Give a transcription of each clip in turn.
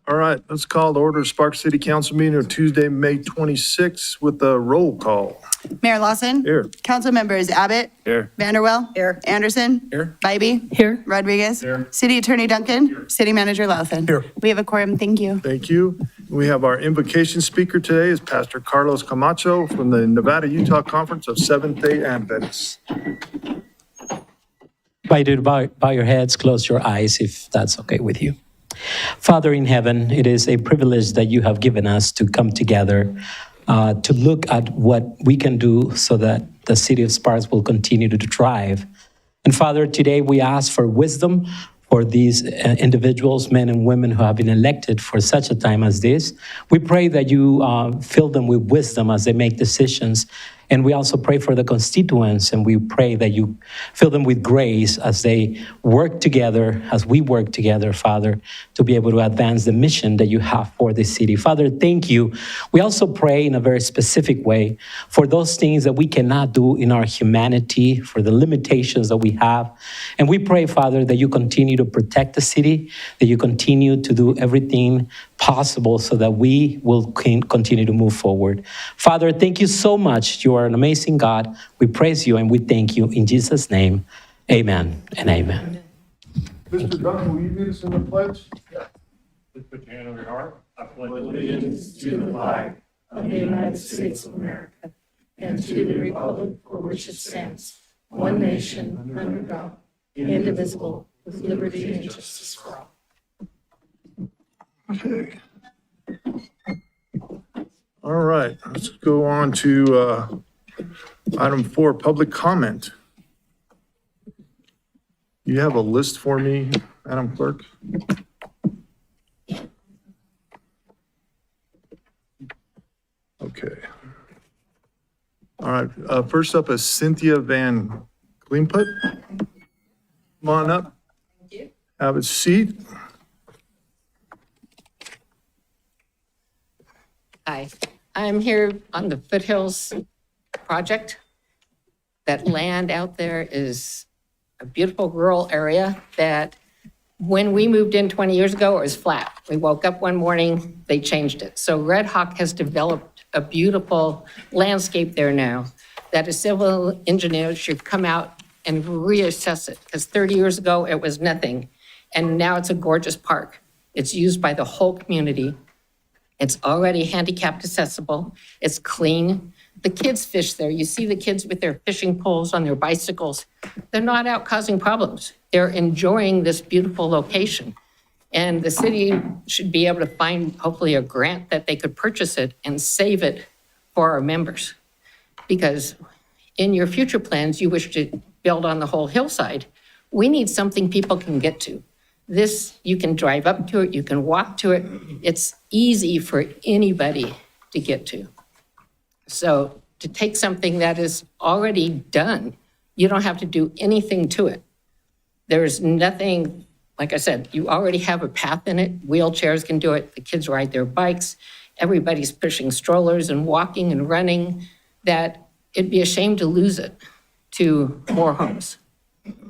All right, let's call the order of Sparks City Council meeting of Tuesday, May 26th with a roll call. Mayor Lawson. Here. Council members Abbott. Here. Vanderwell. Here. Anderson. Here. Bybee. Here. Rodriguez. Here. City Attorney Duncan. Here. City Manager Louthan. Here. We have a quorum. Thank you. Thank you. We have our invocation speaker today is Pastor Carlos Camacho from the Nevada-Utah Conference of Seventh-day Adventists. Bow your heads, close your eyes if that's okay with you. Father in heaven, it is a privilege that you have given us to come together to look at what we can do so that the city of Sparks will continue to thrive. And Father, today we ask for wisdom for these individuals, men and women who have been elected for such a time as this. We pray that you fill them with wisdom as they make decisions. And we also pray for the constituents, and we pray that you fill them with grace as they work together, as we work together, Father, to be able to advance the mission that you have for this city. Father, thank you. We also pray in a very specific way for those things that we cannot do in our humanity, for the limitations that we have. And we pray, Father, that you continue to protect the city, that you continue to do everything possible so that we will continue to move forward. Father, thank you so much. You are an amazing God. We praise you and we thank you in Jesus' name. Amen and amen. Mr. Duncan, will you lead us in the pledge? Yeah. Please put your hand over your heart. I pledge allegiance to the flag of the United States of America and to the republic for which it stands, one nation, under God, indivisible, with liberty and justice for all. Okay. All right, let's go on to item 4, public comment. You have a list for me, Madam Clerk? Okay. All right, first up is Cynthia Van Gleemput. Come on up. Thank you. Have a seat. Hi, I'm here on the Foothills project. That land out there is a beautiful rural area that when we moved in 20 years ago, it was flat. We woke up one morning, they changed it. So Red Hawk has developed a beautiful landscape there now that a civil engineer should come out and reassess it, because 30 years ago, it was nothing. And now it's a gorgeous park. It's used by the whole community. It's already handicapped accessible. It's clean. The kids fish there. You see the kids with their fishing poles on their bicycles. They're not out causing problems. They're enjoying this beautiful location. And the city should be able to find hopefully a grant that they could purchase it and save it for our members. Because in your future plans, you wish to build on the whole hillside. We need something people can get to. This, you can drive up to it, you can walk to it. It's easy for anybody to get to. So to take something that is already done, you don't have to do anything to it. There's nothing, like I said, you already have a path in it. Wheelchairs can do it. The kids ride their bikes. Everybody's pushing strollers and walking and running, that it'd be a shame to lose it to more homes.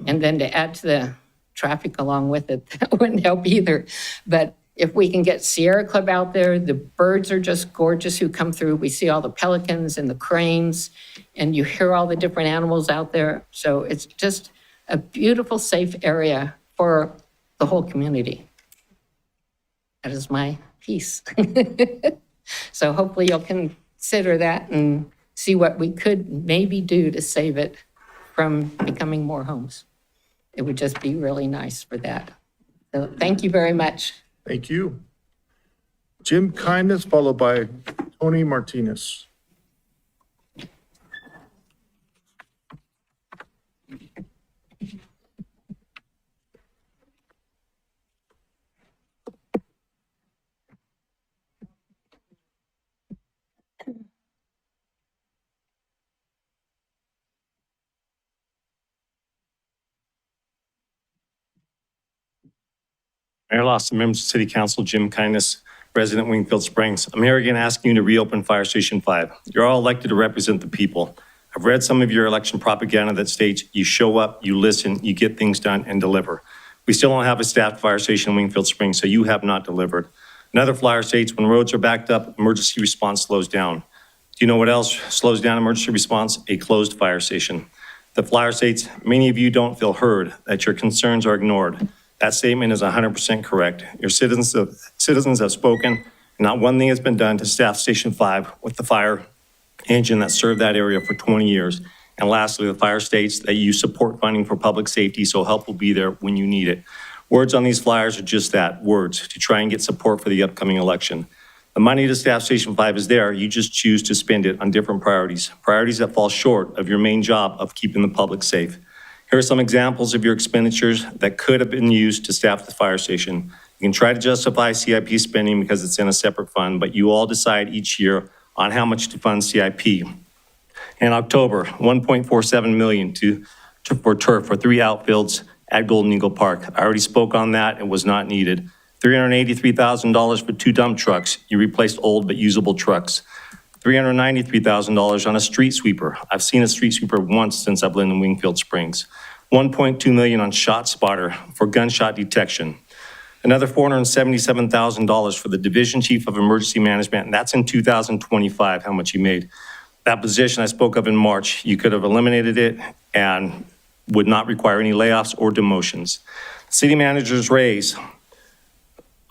And then to add to the traffic along with it, that wouldn't help either. But if we can get Sierra Club out there, the birds are just gorgeous who come through. We see all the pelicans and the cranes, and you hear all the different animals out there. So it's just a beautiful, safe area for the whole community. That is my piece. So hopefully you'll consider that and see what we could maybe do to save it from becoming more homes. It would just be really nice for that. So thank you very much. Thank you. Jim Kindness, followed by Tony Martinez. Mayor Lawson, members of City Council, Jim Kindness, resident Wingfield Springs. I'm here again asking you to reopen Fire Station 5. You're all elected to represent the people. I've read some of your election propaganda that states you show up, you listen, you get things done and deliver. We still don't have a staffed fire station in Wingfield Springs, so you have not delivered. In other flyer states, when roads are backed up, emergency response slows down. Do you know what else slows down emergency response? A closed fire station. The flyer states, many of you don't feel heard, that your concerns are ignored. That statement is 100% correct. Your citizens have spoken. Not one thing has been done to staff Station 5 with the fire engine that served that area for 20 years. And lastly, the fire states that you support funding for public safety, so help will be there when you need it. Words on these flyers are just that, words, to try and get support for the upcoming election. The money to staff Station 5 is there, you just choose to spend it on different priorities that fall short of your main job of keeping the public safe. Here are some examples of your expenditures that could have been used to staff the fire station. You can try to justify CIP spending because it's in a separate fund, but you all decide each year on how much to fund CIP. In October, $1.47 million for turf for 3 outfields at Golden Eagle Park. I already spoke on that. It was not needed. $383,000 for 2 dump trucks. You replaced old but usable trucks. $393,000 on a street sweeper. I've seen a street sweeper once since I've lived in Wingfield Springs. $1.2 million on shot spotter for gunshot detection. Another $477,000 for the Division Chief of Emergency Management, and that's in 2025, how much you made. That position I spoke of in March, you could have eliminated it and would not require any layoffs or demotions. City manager's raise.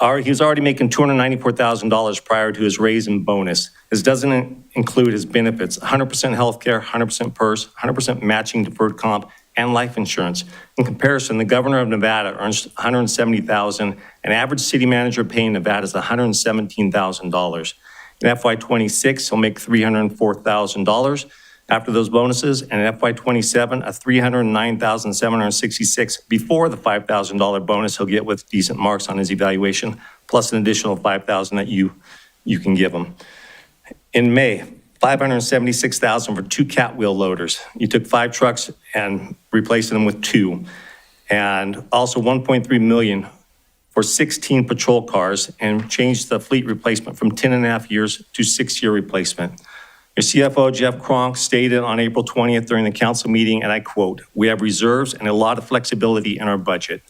He was already making $294,000 prior to his raise and bonus. This doesn't include his benefits, 100% healthcare, 100% PERS, 100% matching deferred comp, and life insurance. In comparison, the governor of Nevada earns $170,000, and average city manager pay in Nevada is $117,000. In FY26, he'll make $304,000 after those bonuses, and in FY27, a $309,766 before the $5,000 bonus he'll get with decent marks on his evaluation, plus an additional $5,000 that you can give him. In May, $576,000 for 2 cat wheel loaders. You took 5 trucks and replaced them with 2. And also $1.3 million for 16 patrol cars and changed the fleet replacement from 10.5 years to 6-year replacement. Your CFO, Jeff Kronk, stated on April 20th during the council meeting, and I quote, "We have reserves and a lot of flexibility in our budget.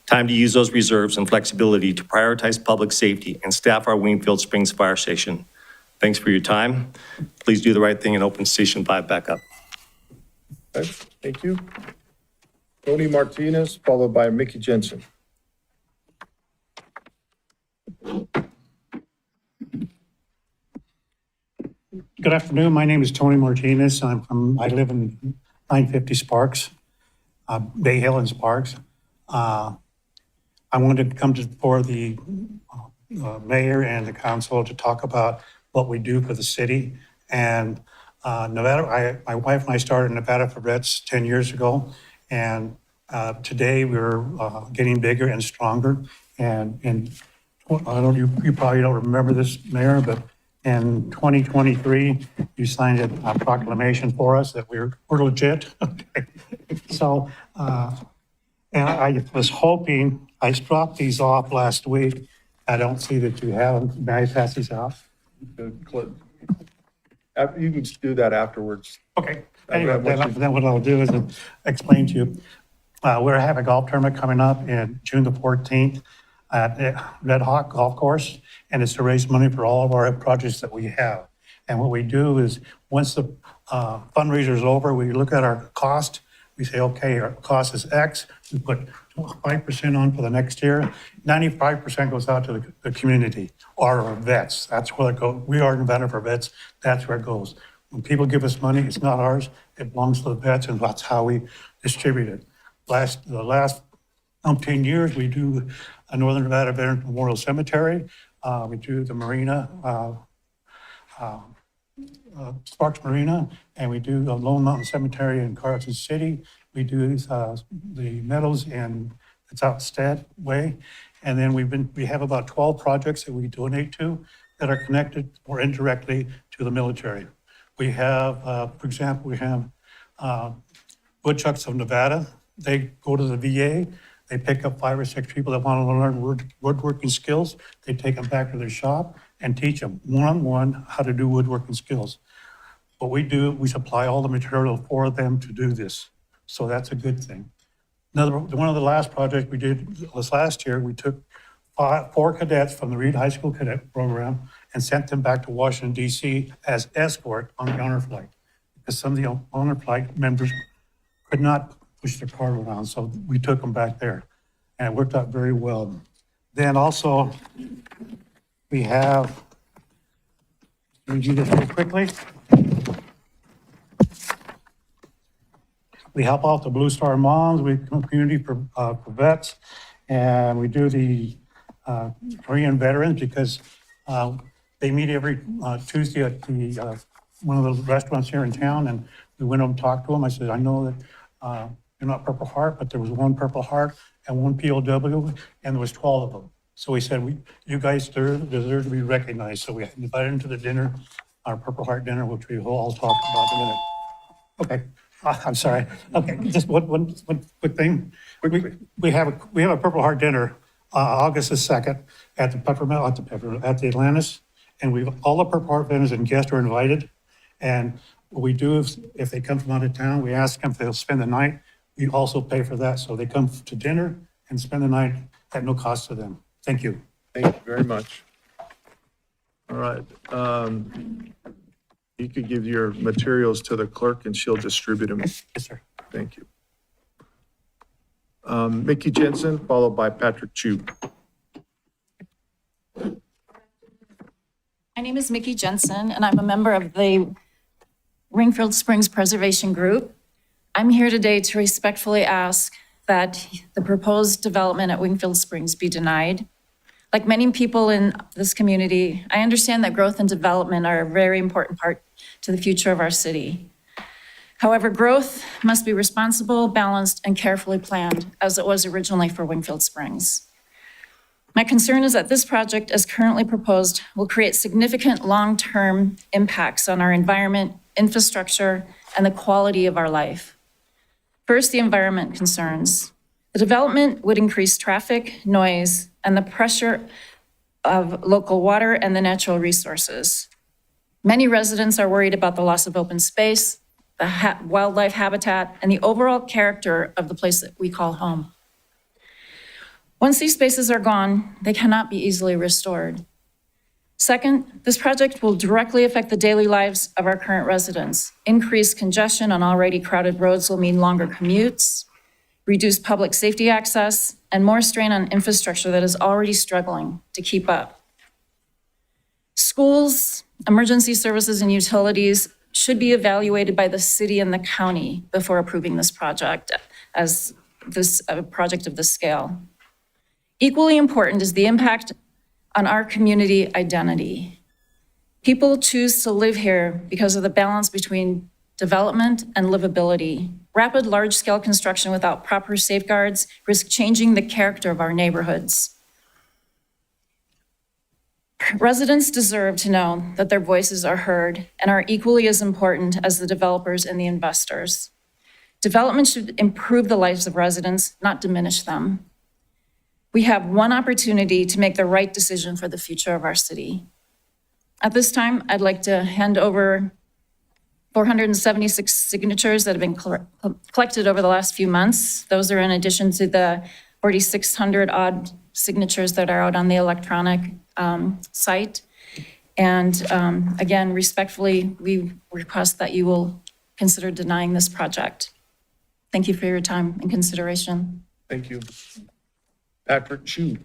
Time to use those reserves and flexibility to prioritize public safety and staff our Wingfield Springs Fire Station. Thanks for your time. Please do the right thing and open Station 5 back up." Okay, thank you. Tony Martinez, followed by Mickey Jensen. Good afternoon. My name is Tony Martinez. I live in 950 Sparks, Bay Hill and Sparks. I wanted to come for the mayor and the council to talk about what we do for the city. And Nevada, my wife and I started Nevada for Vets 10 years ago. And today we're getting bigger and stronger. And you probably don't remember this, Mayor, but in 2023, you signed a proclamation for us that we're legit. So, and I was hoping, I dropped these off last week. I don't see that you have them. May I pass these out? You can do that afterwards. Okay. Anyway, then what I'll do is explain to you. We're having a golf tournament coming up in June the 14th at Red Hawk Golf Course, and it's to raise money for all of our projects that we have. And what we do is, once the fundraiser is over, we look at our cost. We say, okay, our cost is X. We put 5% on for the next year. 95% goes out to the community or our vets. That's where it goes. We are Nevada for Vets. That's where it goes. When people give us money, it's not ours. It belongs to the vets, and that's how we distribute it. The last 10 years, we do a Northern Nevada Veterans Memorial Cemetery. We do the Marina, Sparks Marina, and we do the Lone Mountain Cemetery in Carson City. We do the Meadows in it's Outstead Way. And then we have about 12 projects that we donate to that are connected or indirectly to the military. We have, for example, we have Woodchucks of Nevada. They go to the VA. They pick up 5 or 6 people that want to learn woodworking skills. They take them back to their shop and teach them one-on-one how to do woodworking skills. What we do, we supply all the material for them to do this. So that's a good thing. One of the last projects we did was last year, we took 4 cadets from the Reed High School cadet program and sent them back to Washington DC as escort on the honor flight. Because some of the honor flight members could not push their car around, so we took them back there. And it worked out very well. Then also, we have, let me do this real quickly. We help out the Blue Star Moms, we community for vets, and we do the Korean veterans because they meet every Tuesday at the one of the restaurants here in town, and we went up and talked to them. I said, I know that you're not Purple Heart, but there was one Purple Heart and one POW, and there was 12 of them. So we said, you guys deserve to be recognized. So we invited them to the dinner, our Purple Heart dinner, which we will all talk about in a minute. Okay. I'm sorry. Okay, just one quick thing. We have a Purple Heart dinner, August the 2nd at the Atlantis, and all the Purple Heart vendors and guests are invited. And what we do is, if they come from out of town, we ask them if they'll spend the night. We also pay for that, so they come to dinner and spend the night at no cost to them. Thank you. Thank you very much. All right. You could give your materials to the clerk and she'll distribute them. Yes, sir. Thank you. Mickey Jensen, followed by Patrick Chu. My name is Mickey Jensen, and I'm a member of the Wingfield Springs Preservation Group. I'm here today to respectfully ask that the proposed development at Wingfield Springs be denied. Like many people in this community, I understand that growth and development are a very important part to the future of our city. However, growth must be responsible, balanced, and carefully planned, as it was originally for Wingfield Springs. My concern is that this project, as currently proposed, will create significant long-term impacts on our environment, infrastructure, and the quality of our life. First, the environment concerns. The development would increase traffic, noise, and the pressure of local water and the natural resources. Many residents are worried about the loss of open space, the wildlife habitat, and the overall character of the place that we call home. Once these spaces are gone, they cannot be easily restored. Second, this project will directly affect the daily lives of our current residents. Increased congestion on already crowded roads will mean longer commutes, reduced public safety access, and more strain on infrastructure that is already struggling to keep up. Schools, emergency services, and utilities should be evaluated by the city and the county before approving this project as a project of this scale. Equally important is the impact on our community identity. People choose to live here because of the balance between development and livability. Rapid, large-scale construction without proper safeguards risk changing the character of our neighborhoods. Residents deserve to know that their voices are heard and are equally as important as the developers and the investors. Development should improve the lives of residents, not diminish them. We have one opportunity to make the right decision for the future of our city. At this time, I'd like to hand over 476 signatures that have been collected over the last few months. Those are in addition to the 4,600 odd signatures that are out on the electronic site. And again, respectfully, we request that you will consider denying this project. Thank you for your time and consideration. Thank you. Patrick Chu.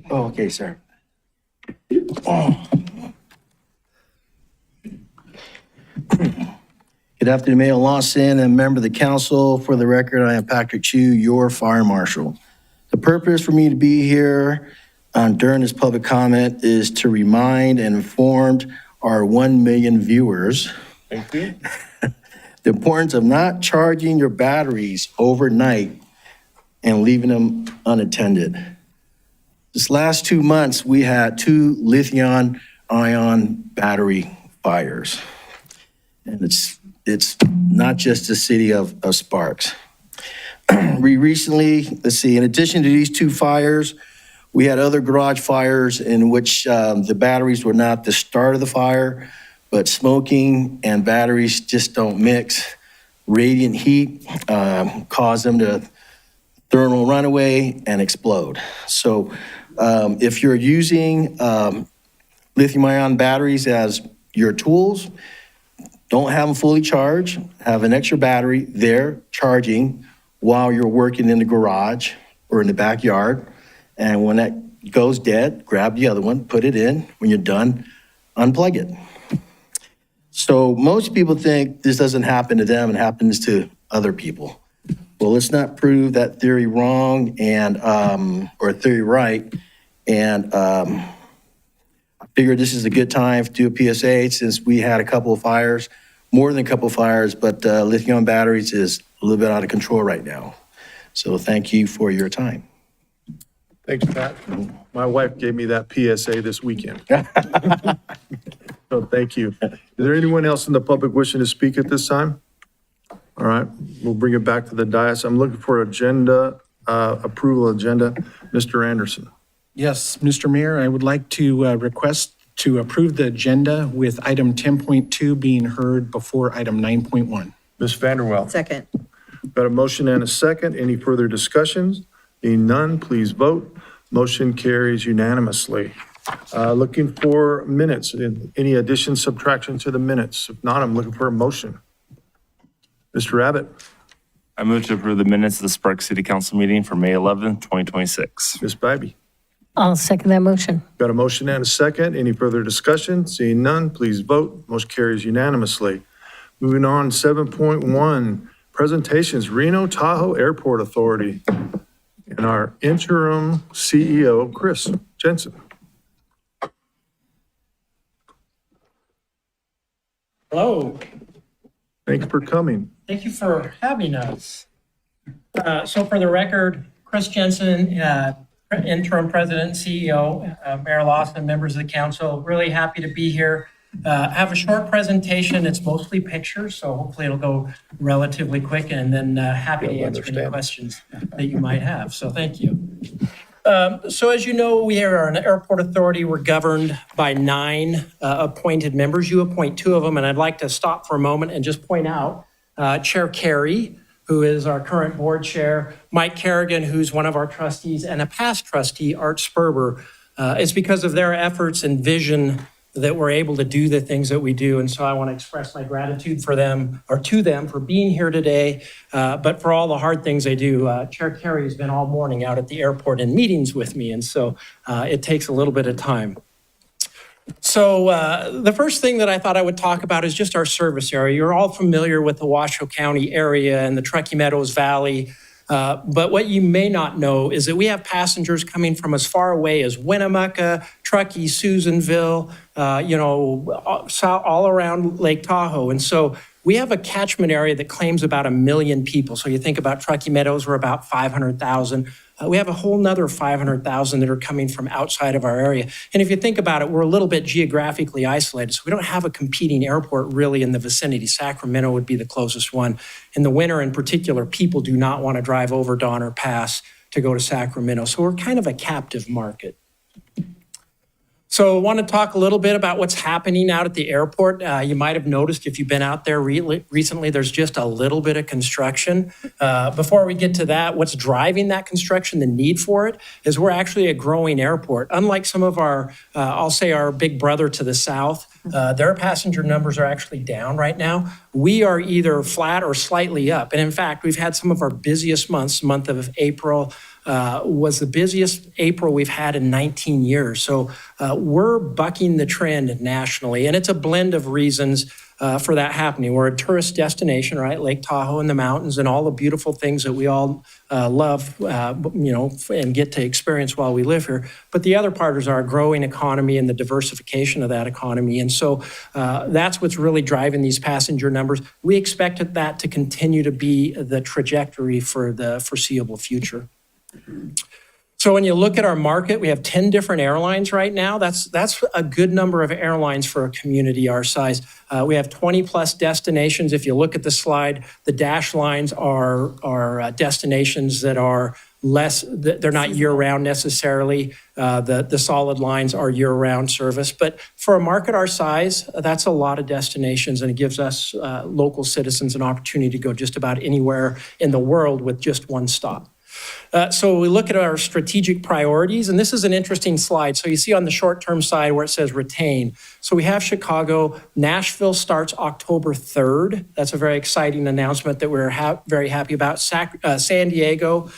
Oh, okay, sir. Good afternoon, Mayor Lawson and member of the council. For the record, I am Patrick Chu, your fire marshal. The purpose for me to be here during this public comment is to remind and inform our 1 million viewers Thank you. the importance of not charging your batteries overnight and leaving them unattended. This last 2 months, we had 2 lithium-ion battery fires. And it's not just the city of Sparks. We recently, in addition to these 2 fires, we had other garage fires in which the batteries were not the start of the fire, but smoking and batteries just don't mix. Radiant heat cause them to thermal runaway and explode. So if you're using lithium-ion batteries as your tools, don't have them fully charged. Have an extra battery there charging while you're working in the garage or in the backyard. And when that goes dead, grab the other one, put it in. When you're done, unplug it. So most people think this doesn't happen to them, it happens to other people. Well, let's not prove that theory wrong and or theory right. And I figured this is a good time to do a PSA since we had a couple of fires, more than a couple of fires, but lithium batteries is a little bit out of control right now. So thank you for your time. Thanks, Pat. My wife gave me that PSA this weekend. So thank you. Is there anyone else in the public wishing to speak at this time? All right, we'll bring it back to the dais. I'm looking for agenda, approval agenda. Mr. Anderson. Yes, Mr. Mayor, I would like to request to approve the agenda with item 10.2 being heard before item 9.1. Ms. Vanderwell. Second. Got a motion and a second. Any further discussions? Being none, please vote. Motion carries unanimously. Looking for minutes. Any additions, subtraction to the minutes? If not, I'm looking for a motion. Mr. Abbott. I move to approve the minutes of the Sparks City Council meeting for May 11th, 2026. Ms. Bybee. I'll second that motion. Got a motion and a second. Any further discussion? Seeing none, please vote. Motion carries unanimously. Moving on, 7.1, presentations, Reno Tahoe Airport Authority, and our interim CEO, Chris Jensen. Hello, Thank you for coming. thank you for having us. So for the record, Chris Jensen, interim president and CEO, Mayor Lawson, members of the council, really happy to be here. Have a short presentation. It's mostly pictures, so hopefully it'll go relatively quick, and then happy to answer any questions that you might have. So thank you. So as you know, we are an airport authority. We're governed by 9 appointed members. You appoint 2 of them, and I'd like to stop for a moment and just point out Chair Carey, who is our current board chair, Mike Kerrigan, who's one of our trustees, and a past trustee, Art Sperber. It's because of their efforts and vision that we're able to do the things that we do. And so I want to express my gratitude for them, or to them, for being here today, but for all the hard things they do. Chair Carey has been all morning out at the airport in meetings with me, and so it takes a little bit of time. So the first thing that I thought I would talk about is just our service area. You're all familiar with the Washoe County area and the Truckee Meadows Valley. But what you may not know is that we have passengers coming from as far away as Winnemucca, Truckee, Susanville, all around Lake Tahoe. And so we have a catchment area that claims about 1 million people. So you think about Truckee Meadows, we're about 500,000. We have a whole nother 500,000 that are coming from outside of our area. And if you think about it, we're a little bit geographically isolated. So we don't have a competing airport really in the vicinity. Sacramento would be the closest one. In the winter in particular, people do not want to drive over Donner Pass to go to Sacramento. So we're kind of a captive market. So I want to talk a little bit about what's happening out at the airport. You might have noticed if you've been out there recently, there's just a little bit of construction. Before we get to that, what's driving that construction, the need for it, is we're actually a growing airport. Unlike some of our, I'll say our big brother to the south, their passenger numbers are actually down right now. We are either flat or slightly up. And in fact, we've had some of our busiest months. Month of April was the busiest April we've had in 19 years. So we're bucking the trend nationally. And it's a blend of reasons for that happening. We're a tourist destination, right? Lake Tahoe and the mountains and all the beautiful things that we all love, and get to experience while we live here. But the other part is our growing economy and the diversification of that economy. And so that's what's really driving these passenger numbers. We expect that to continue to be the trajectory for the foreseeable future. So when you look at our market, we have 10 different airlines right now. That's a good number of airlines for a community our size. We have 20 plus destinations. If you look at the slide, the dashed lines are destinations that are they're not year-round necessarily. The solid lines are year-round service. But for a market our size, that's a lot of destinations, and it gives us local citizens an opportunity to go just about anywhere in the world with just one stop. So we look at our strategic priorities, and this is an interesting slide. So you see on the short-term side where it says retain. So we have Chicago. Nashville starts October 3rd. That's a very exciting announcement that we're very happy about. San Diego.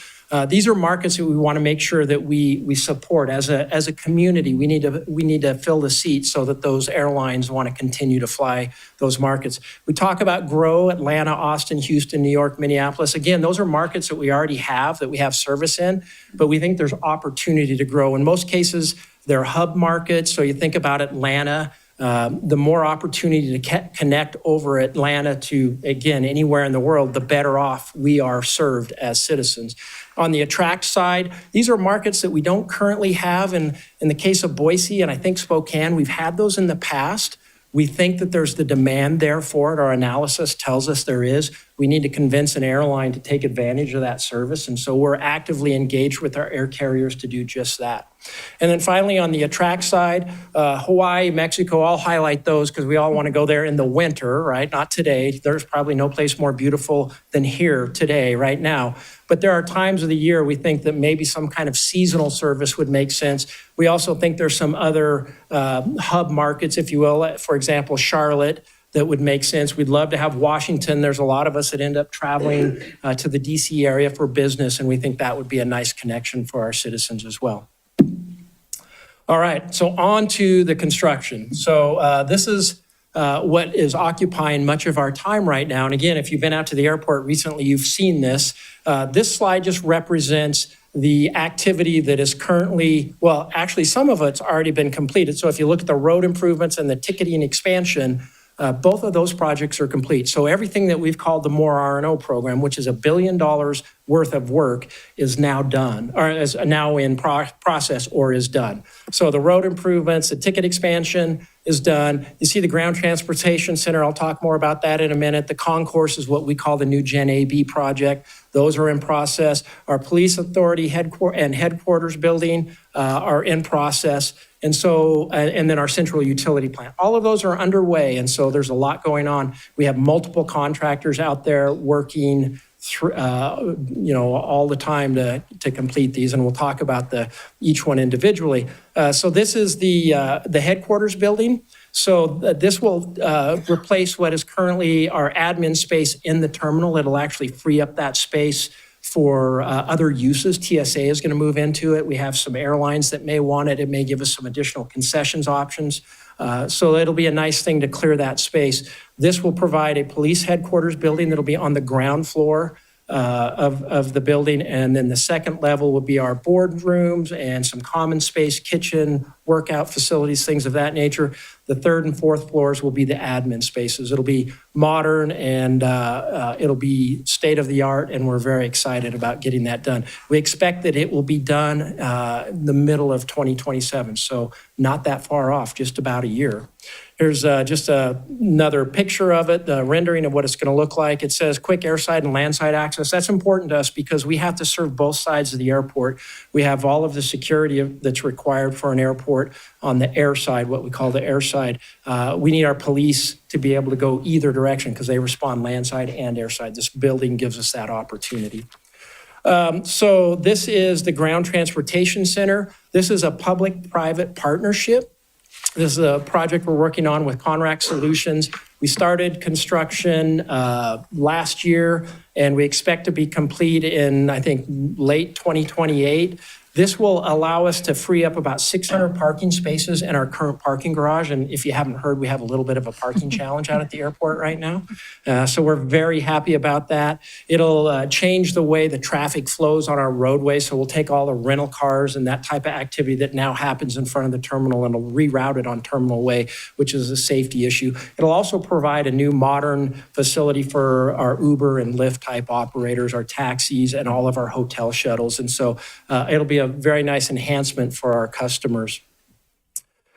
These are markets that we want to make sure that we support as a community. We need to fill the seats so that those airlines want to continue to fly those markets. We talk about grow Atlanta, Austin, Houston, New York, Minneapolis. Again, those are markets that we already have, that we have service in, but we think there's opportunity to grow. In most cases, they're hub markets. So you think about Atlanta. The more opportunity to connect over Atlanta to, again, anywhere in the world, the better off we are served as citizens. On the attract side, these are markets that we don't currently have. In the case of Boise and I think Spokane, we've had those in the past. We think that there's the demand there for it. Our analysis tells us there is. We need to convince an airline to take advantage of that service. And so we're actively engaged with our air carriers to do just that. And then finally, on the attract side, Hawaii, Mexico, I'll highlight those because we all want to go there in the winter, right? Not today. There's probably no place more beautiful than here today, right now. But there are times of the year we think that maybe some kind of seasonal service would make sense. We also think there's some other hub markets, if you will. For example, Charlotte, that would make sense. We'd love to have Washington. There's a lot of us that end up traveling to the DC area for business, and we think that would be a nice connection for our citizens as well. All right, so on to the construction. So this is what is occupying much of our time right now. And again, if you've been out to the airport recently, you've seen this. This slide just represents the activity that is currently, well, actually some of it's already been completed. So if you look at the road improvements and the ticketing expansion, both of those projects are complete. So everything that we've called the More R&O program, which is $1 billion worth of work, is now done, or is now in process or is done. So the road improvements, the ticket expansion is done. You see the ground transportation center. I'll talk more about that in a minute. The concourse is what we call the new Gen AB project. Those are in process. Our police authority headquarters building are in process. And so, and then our central utility plant. All of those are underway, and so there's a lot going on. We have multiple contractors out there working through, all the time to complete these, and we'll talk about each one individually. So this is the headquarters building. So this will replace what is currently our admin space in the terminal. It'll actually free up that space for other uses. TSA is going to move into it. We have some airlines that may want it. It may give us some additional concessions options. So it'll be a nice thing to clear that space. This will provide a police headquarters building that'll be on the ground floor of the building. And then the second level will be our boardrooms and some common space, kitchen, workout facilities, things of that nature. The third and fourth floors will be the admin spaces. It'll be modern and it'll be state of the art, and we're very excited about getting that done. We expect that it will be done in the middle of 2027, so not that far off, just about a year. Here's just another picture of it, the rendering of what it's going to look like. It says quick airside and landside access. That's important to us because we have to serve both sides of the airport. We have all of the security that's required for an airport on the air side, what we call the air side. We need our police to be able to go either direction because they respond landside and airside. This building gives us that opportunity. So this is the Ground Transportation Center. This is a public-private partnership. This is a project we're working on with Conrac Solutions. We started construction last year, and we expect to be complete in, I think, late 2028. This will allow us to free up about 600 parking spaces in our current parking garage. And if you haven't heard, we have a little bit of a parking challenge out at the airport right now. So we're very happy about that. It'll change the way the traffic flows on our roadway. So we'll take all the rental cars and that type of activity that now happens in front of the terminal, and it'll reroute it on Terminal Way, which is a safety issue. It'll also provide a new modern facility for our Uber and Lyft type operators, our taxis, and all of our hotel shuttles. And so it'll be a very nice enhancement for our customers.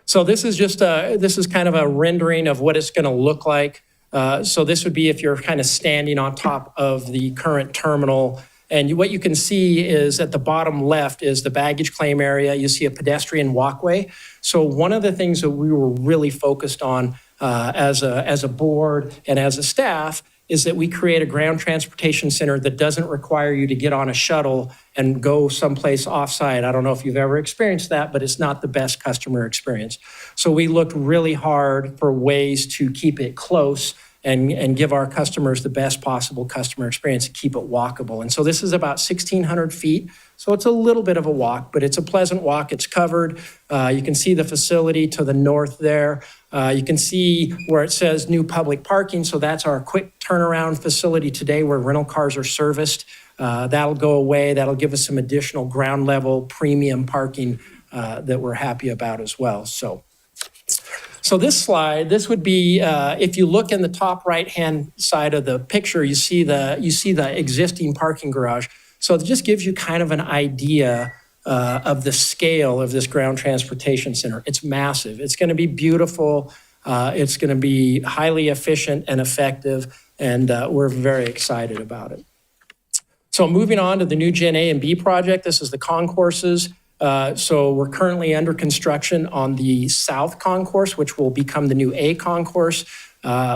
So this is just this is kind of a rendering of what it's going to look like. So this would be if you're kind of standing on top of the current terminal, And what you can see is at the bottom left is the baggage claim area. You see a pedestrian walkway. So one of the things that we were really focused on as a board and as a staff is that we create a ground transportation center that doesn't require you to get on a shuttle and go someplace offsite. I don't know if you've ever experienced that, but it's not the best customer experience. So we looked really hard for ways to keep it close and give our customers the best possible customer experience and keep it walkable. And so this is about 1,600 feet. So it's a little bit of a walk, but it's a pleasant walk. It's covered. You can see the facility to the north there. You can see where it says new public parking. So that's our quick turnaround facility today where rental cars are serviced. That'll go away. That'll give us some additional ground level premium parking that we're happy about as well. So this slide, this would be, if you look in the top right-hand side of the picture, you see the existing parking garage. So it just gives you kind of an idea of the scale of this ground transportation center. It's massive. It's going to be beautiful. It's going to be highly efficient and effective, and we're very excited about it. So moving on to the new Gen A and B project, this is the concourses. So we're currently under construction on the South Concourse, which will become the new A Concourse.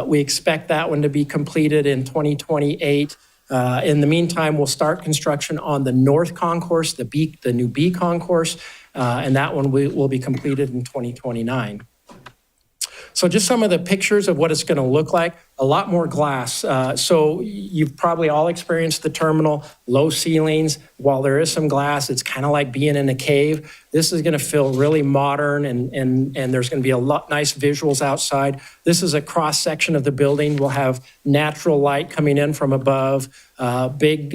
We expect that one to be completed in 2028. In the meantime, we'll start construction on the North Concourse, the new B Concourse, and that one will be completed in 2029. So just some of the pictures of what it's going to look like, a lot more glass. So you've probably all experienced the terminal, low ceilings. While there is some glass, it's kind of like being in a cave. This is going to feel really modern, and there's going to be a lot nice visuals outside. This is a cross section of the building. We'll have natural light coming in from above, big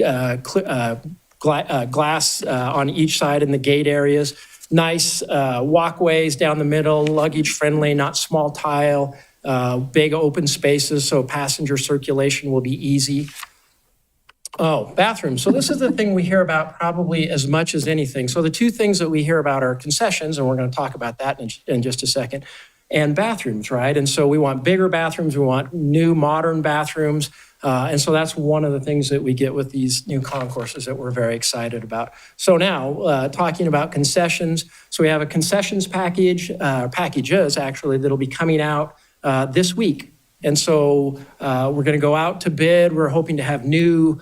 glass on each side in the gate areas. Nice walkways down the middle, luggage friendly, not small tile, big open spaces, so passenger circulation will be easy. Oh, bathrooms. So this is the thing we hear about probably as much as anything. So the two things that we hear about are concessions, and we're going to talk about that in just a second, and bathrooms, right? And so we want bigger bathrooms, we want new modern bathrooms. And so that's one of the things that we get with these new concourses that we're very excited about. So now, talking about concessions. So we have a concessions package, packages actually, that'll be coming out this week. And so we're going to go out to bid. We're hoping to have new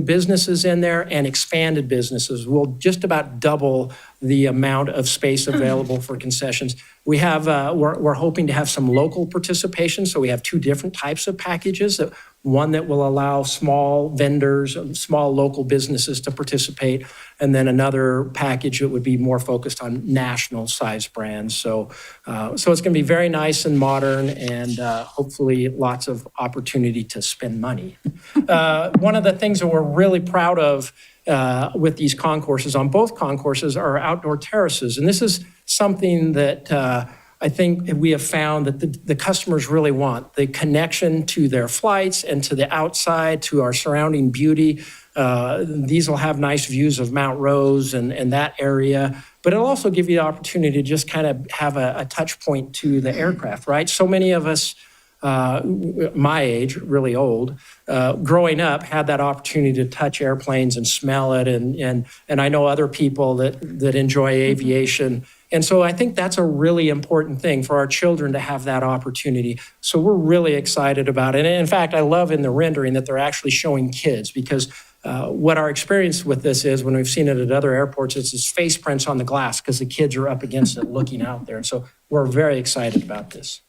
businesses in there and expanded businesses. We'll just about double the amount of space available for concessions. We have, we're hoping to have some local participation. So we have two different types of packages. One that will allow small vendors, small local businesses to participate, and then another package that would be more focused on national size brands. So it's going to be very nice and modern, and hopefully lots of opportunity to spend money. One of the things that we're really proud of with these concourses, on both concourses, are outdoor terraces. And this is something that I think we have found that the customers really want, the connection to their flights and to the outside, to our surrounding beauty. These will have nice views of Mount Rose and that area, but it'll also give you the opportunity to just kind of have a touch point to the aircraft, right? So many of us, my age, really old, growing up, had that opportunity to touch airplanes and smell it, and I know other people that enjoy aviation. And so I think that's a really important thing for our children to have that opportunity. So we're really excited about it. And in fact, I love in the rendering that they're actually showing kids, because what our experience with this is, when we've seen it at other airports, it's face prints on the glass because the kids are up against it looking out there. And so we're very excited about this.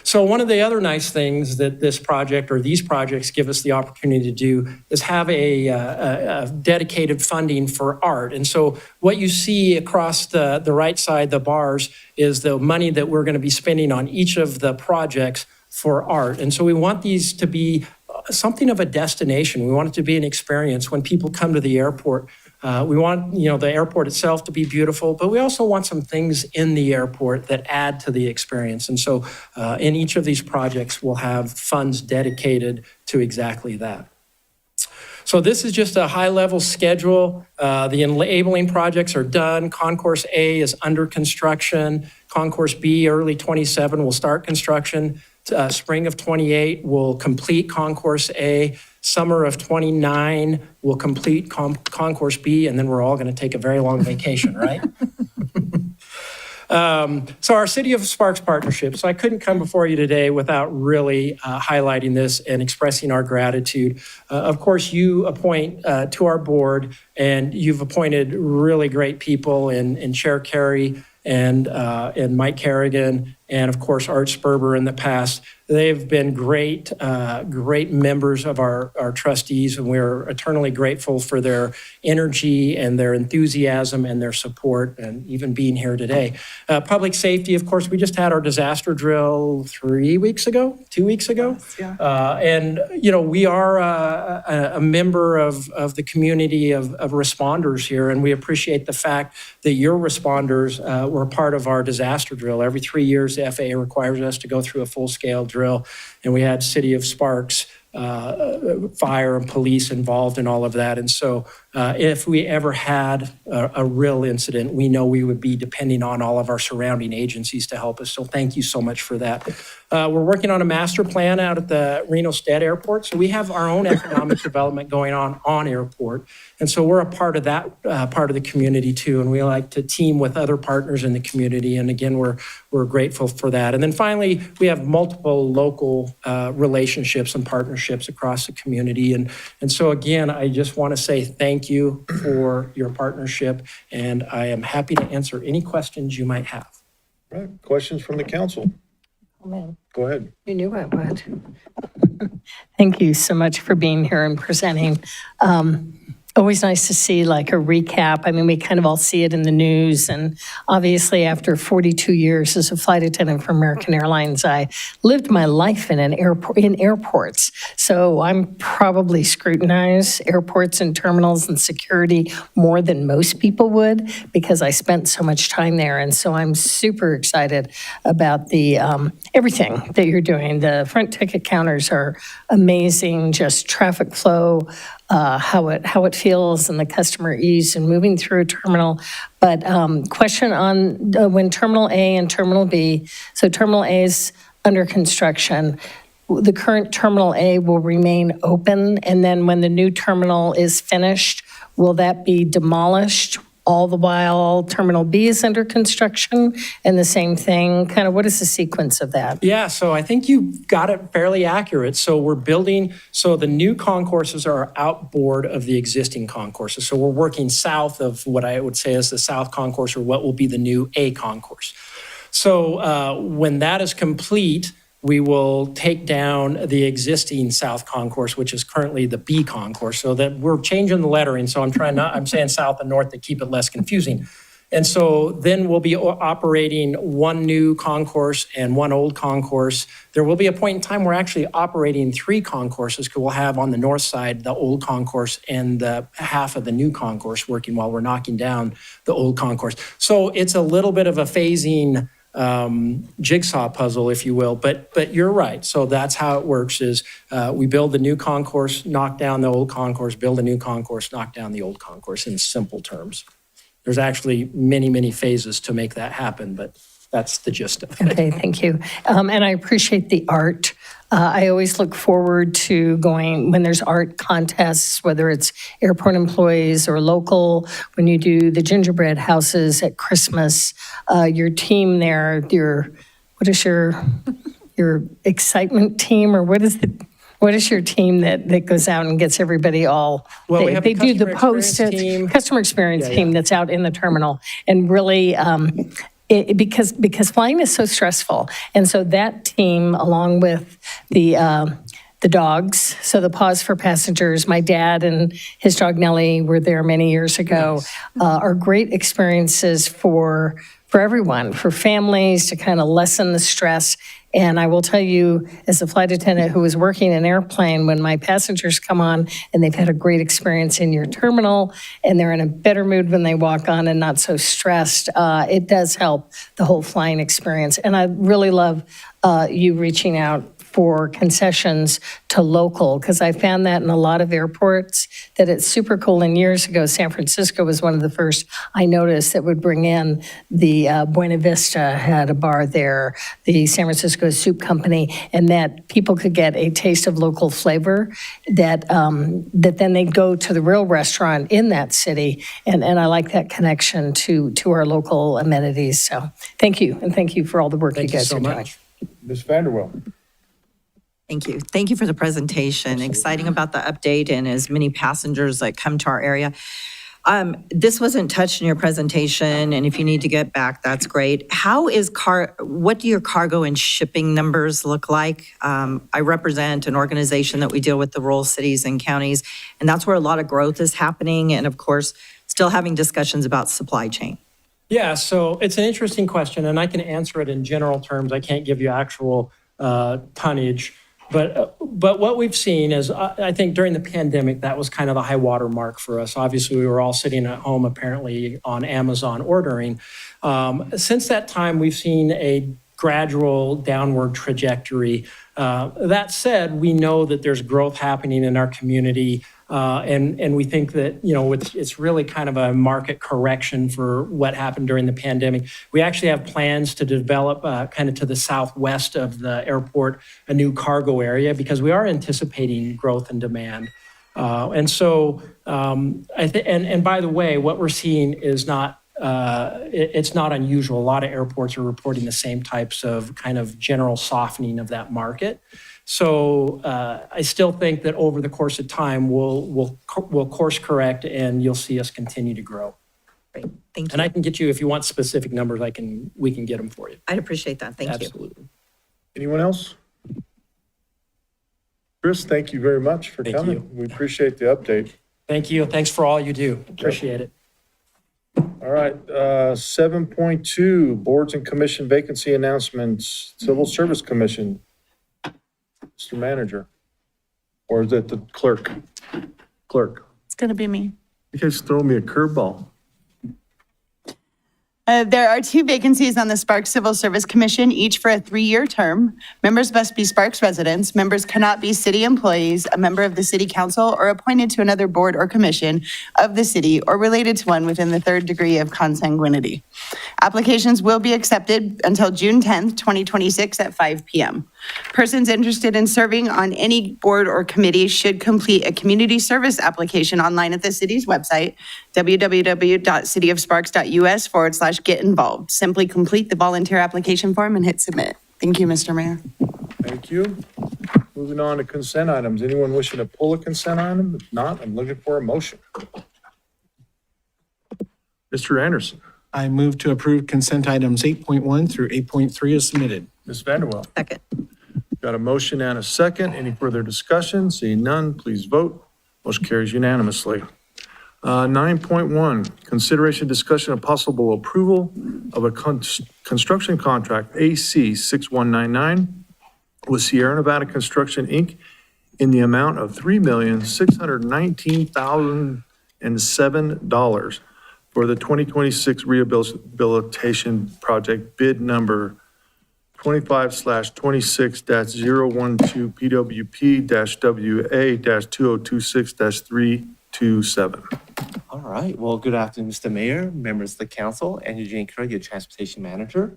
So one of the other nice things that this project, or these projects, give us the opportunity to do is have a dedicated funding for art. And so what you see across the right side, the bars, is the money that we're going to be spending on each of the projects for art. And so we want these to be something of a destination. We want it to be an experience when people come to the airport. We want, the airport itself to be beautiful, but we also want some things in the airport that add to the experience. And so in each of these projects, we'll have funds dedicated to exactly that. So this is just a high-level schedule. The enabling projects are done. Concourse A is under construction. Concourse B, early 27, will start construction. spring of '28, we'll complete Concourse A. Summer of '29, we'll complete Concourse B, and then we're all going to take a very long vacation, right? So our City of Sparks partnership. So I couldn't come before you today without really highlighting this and expressing our gratitude. Of course, you appoint to our board, and you've appointed really great people in Chair Carey and Mike Kerrigan, and of course, Art Sperber in the past. They've been great members of our trustees, and we're eternally grateful for their energy and their enthusiasm and their support, and even being here today. Public safety, of course, we just had our disaster drill 2 weeks ago. And, we are a member of the community of responders here, and we appreciate the fact that your responders were part of our disaster drill. Every 3 years, the FAA requires us to go through a full-scale drill, and we had City of Sparks, fire and police involved in all of that. And so if we ever had a real incident, we know we would be depending on all of our surrounding agencies to help us. So thank you so much for that. We're working on a master plan out at the Reno-Stead Airport. So we have our own economic development going on airport. And so we're a part of that part of the community too. And we like to team with other partners in the community. And again, we're grateful for that. And then finally, we have multiple local relationships and partnerships across the community. And so again, I just want to say thank you for your partnership. And I am happy to answer any questions you might have. All right, questions from the council? Oh, man, Go ahead. you knew I would. Thank you so much for being here and presenting. Always nice to see like a recap. I mean, we kind of all see it in the news. And obviously, after 42 years as a flight attendant for American Airlines, I lived my life in airports. So I'm probably scrutinize airports and terminals and security more than most people would because I spent so much time there. And so I'm super excited about the everything that you're doing. The front ticket counters are amazing, just traffic flow, how it feels and the customer ease and moving through a terminal. But question on when Terminal A and Terminal B, so Terminal A is under construction. The current Terminal A will remain open, and then when the new terminal is finished, will that be demolished? All the while Terminal B is under construction, and the same thing, kind of what is the sequence of that? Yeah, so I think you got it fairly accurate. So we're building, so the new concourses are outboard of the existing concourses. So we're working south of what I would say is the south concourse, or what will be the new A concourse. So when that is complete, we will take down the existing south concourse, which is currently the B concourse. So that we're changing the lettering. So I'm saying south and north to keep it less confusing. And so then we'll be operating one new concourse and one old concourse. There will be a point in time where we're actually operating 3 concourses, because we'll have on the north side the old concourse and the half of the new concourse working while we're knocking down the old concourse. So it's a little bit of a phasing jigsaw puzzle, if you will, but you're right. So that's how it works is we build the new concourse, knock down the old concourse, build a new concourse, knock down the old concourse in simple terms. There's actually many, many phases to make that happen, but that's the gist of it. Okay, thank you. And I appreciate the art. I always look forward to going when there's art contests, whether it's airport employees or local, when you do the gingerbread houses at Christmas, your team there, what is your excitement team, or what is your team that goes out and gets everybody all, Well, we have they a do the customer experience team. customer experience Yeah, team that's out in the terminal and really, because flying is so stressful. And so that team, along with the dogs, so the Pause for Passengers, my dad and his dog Nellie were there many years ago, are great experiences for everyone, for families to kind of lessen the stress. And I will tell you, as a flight attendant who was working an airplane, when my passengers come on and they've had a great experience in your terminal and they're in a better mood when they walk on and not so stressed, it does help the whole flying experience. And I really love you reaching out for concessions to local, because I found that in a lot of airports, that it's super cool. And years ago, San Francisco was one of the first I noticed that would bring in the Buena Vista had a bar there, the San Francisco Soup Company, and that people could get a taste of local flavor that, that then they'd go to the real restaurant in that city. And I like that connection to our local amenities. So thank you. And thank you for all the work you Thank you guys so are doing. much. Ms. Vanderwell. Thank you. Thank you for the presentation. Exciting about the update and as many passengers that come to our area. This wasn't touched in your presentation, and if you need to get back, that's great. What do your cargo and shipping numbers look like? I represent an organization that we deal with the rural cities and counties, and that's where a lot of growth is happening, and of course, still having discussions about supply chain. Yeah, so it's an interesting question, and I can answer it in general terms. I can't give you actual tonnage. But what we've seen is, I think during the pandemic, that was kind of the high water mark for us. Obviously, we were all sitting at home, apparently on Amazon ordering. Since that time, we've seen a gradual downward trajectory. That said, we know that there's growth happening in our community. And we think that, it's really kind of a market correction for what happened during the pandemic. We actually have plans to develop kind of to the southwest of the airport, a new cargo area, because we are anticipating growth and demand. And so, and by the way, what we're seeing is not, it's not unusual. A lot of airports are reporting the same types of kind of general softening of that market. So I still think that over the course of time, we'll course correct and you'll see us continue to grow. Great, thank you. And I can get you, if you want specific numbers, we can get them for you. I'd appreciate that, thank you. Absolutely. Anyone else? Chris, thank you very much for Thank coming. you. We appreciate the update. Thank you. Thanks for all you do. Appreciate it. All right, 7.2, boards and commission vacancy announcements, Civil Service Commission. Mr. Manager, or is it the clerk? Clerk. It's going to be me. You guys throw me a curveball. There are 2 vacancies on the Sparks Civil Service Commission, each for a 3-year term. Members must be Sparks residents. Members cannot be city employees, a member of the city council, or appointed to another board or commission of the city or related to one within the 3rd degree of consanguinity. Applications will be accepted until June 10th, 2026 at 5 p.m. Persons interested in serving on any board or committee should complete a community service application online at the city's website, www.cityofsparks.us/get involved. Simply complete the volunteer application form and hit submit. Thank you, Mr. Mayor. Thank you. Moving on to consent items. Anyone wishing to pull a consent item? If not, I'm looking for a motion. Mr. Anderson. I move to approve consent items 8.1 through 8.3 as submitted. Ms. Vanderwell. Second. Got a motion and a second. Any further discussion? Seeing none, please vote. Motion carries unanimously. 9.1, consideration, discussion, and possible approval of a construction contract AC 6199 with Sierra Nevada Construction, Inc. in the amount of $3,619,007 for the 2026 rehabilitation project bid number 25/26-012 PWP-WA-2026-327. All right. Well, good afternoon, Mr. Mayor, members of the council, and Eugene Kerr, your transportation manager.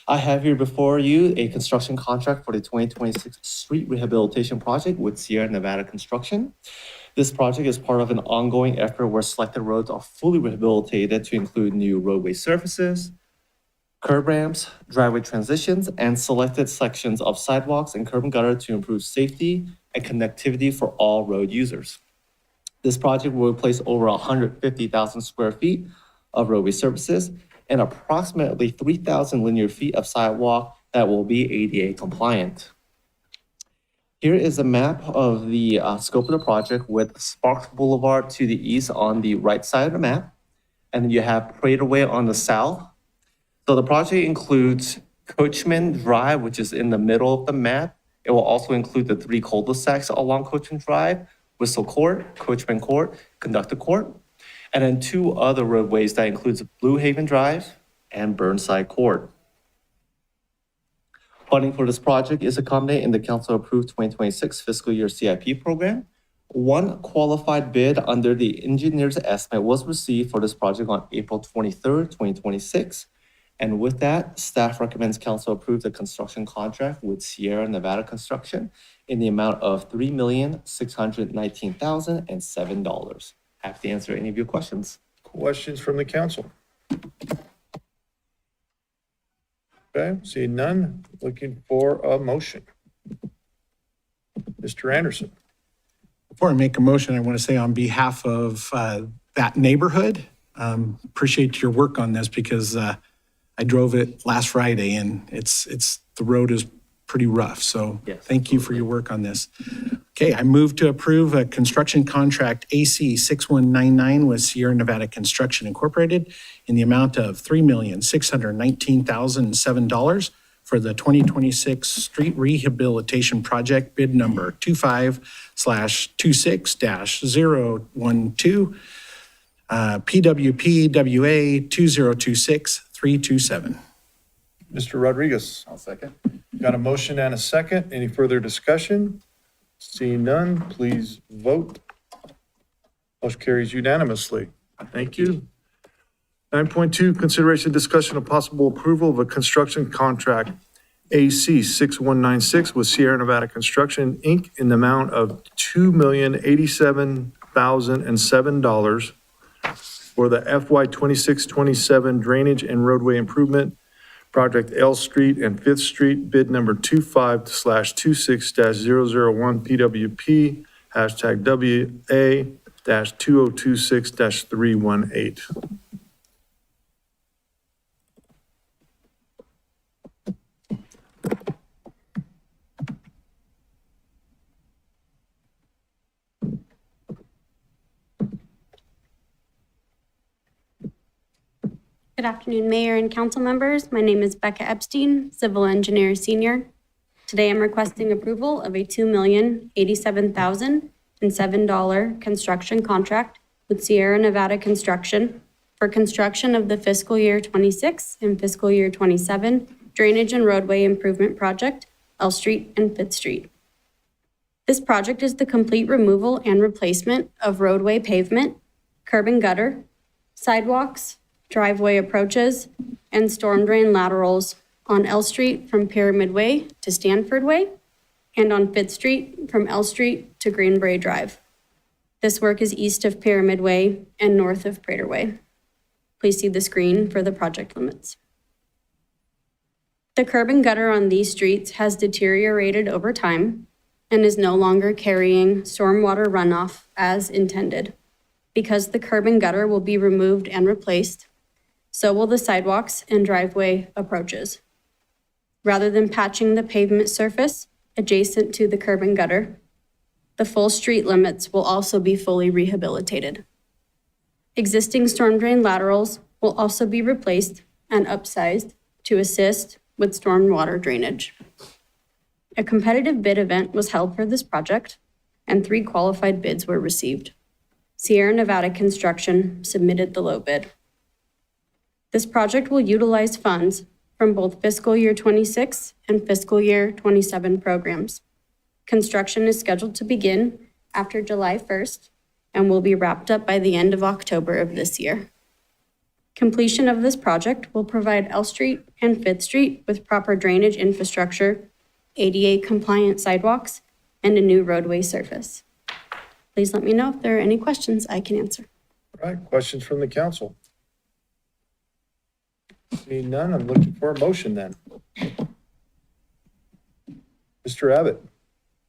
I have here before you a construction contract for the 2026 street rehabilitation project with Sierra Nevada Construction. This project is part of an ongoing effort where selected roads are fully rehabilitated to include new roadway surfaces, curb ramps, driveway transitions, and selected sections of sidewalks and curb and gutter to improve safety and connectivity for all road users. This project will replace over 150,000 square feet of roadway surfaces and approximately 3,000 linear feet of sidewalk that will be ADA compliant. Here is a map of the scope of the project with Sparks Boulevard to the east on the right side of the map. And then you have Prater Way on the south. So the project includes Coachman Drive, which is in the middle of the map. It will also include the 3 cul-de-sacs along Coachman Drive, Whistle Court, Coachman Court, Conductor Court, and then 2 other roadways that includes Blue Haven Drive and Burnside Court. Funding for this project is accommodated in the council-approved 2026 fiscal year CIP program. One qualified bid under the engineer's estimate was received for this project on April 23rd, 2026. And with that, staff recommends council approve the construction contract with Sierra Nevada Construction in the amount of $3,619,007. Happy to answer any of your questions. Questions from the council? Okay, seeing none, looking for a motion. Mr. Anderson. Before I make a motion, I want to say on behalf of that neighborhood, appreciate your work on this because I drove it last Friday and the road is pretty rough. So thank you for your work on this. Okay, I move to approve a construction contract AC 6199 with Sierra Nevada Construction Incorporated in the amount of $3,619,007 for the 2026 street rehabilitation project bid number 25/26-012, PWP WA 2026327. Mr. Rodriguez. I'll second. Got a motion and a second. Any further discussion? Seeing none, please vote. Motion carries unanimously. Thank you. 9.2, consideration discussion of possible approval of a construction contract AC 6196 with Sierra Nevada Construction, Inc. in the amount of $2,087,007 for the FY 26-27 drainage and roadway improvement project L Street and Fifth Street, bid number 25/26-001 PWP, #WA-2026-318. Good afternoon, Mayor and council members. My name is Becca Epstein, Civil Engineer Senior. Today, I'm requesting approval of a $2,087,007 construction contract with Sierra Nevada Construction for construction of the fiscal year 26 and fiscal year 27 drainage and roadway improvement project, L Street and Fifth Street. This project is the complete removal and replacement of roadway pavement, curb and gutter, sidewalks, driveway approaches, and storm drain laterals on L Street from Pyramid Way to Stanford Way, and on Fifth Street from L Street to Greenbrae Drive. This work is east of Pyramid Way and north of Prater Way. Please see the screen for the project limits. The curb and gutter on these streets has deteriorated over time and is no longer carrying stormwater runoff as intended. Because the curb and gutter will be removed and replaced, so will the sidewalks and driveway approaches. Rather than patching the pavement surface adjacent to the curb and gutter, the full street limits will also be fully rehabilitated. Existing storm drain laterals will also be replaced and upsized to assist with stormwater drainage. A competitive bid event was held for this project, and 3 qualified bids were received. Sierra Nevada Construction submitted the low bid. This project will utilize funds from both fiscal year 26 and fiscal year 27 programs. Construction is scheduled to begin after July 1st and will be wrapped up by the end of October of this year. Completion of this project will provide L Street and Fifth Street with proper drainage infrastructure, ADA compliant sidewalks, and a new roadway surface. Please let me know if there are any questions I can answer. All right, questions from the council? Seeing none, I'm looking for a motion then. Mr. Abbott.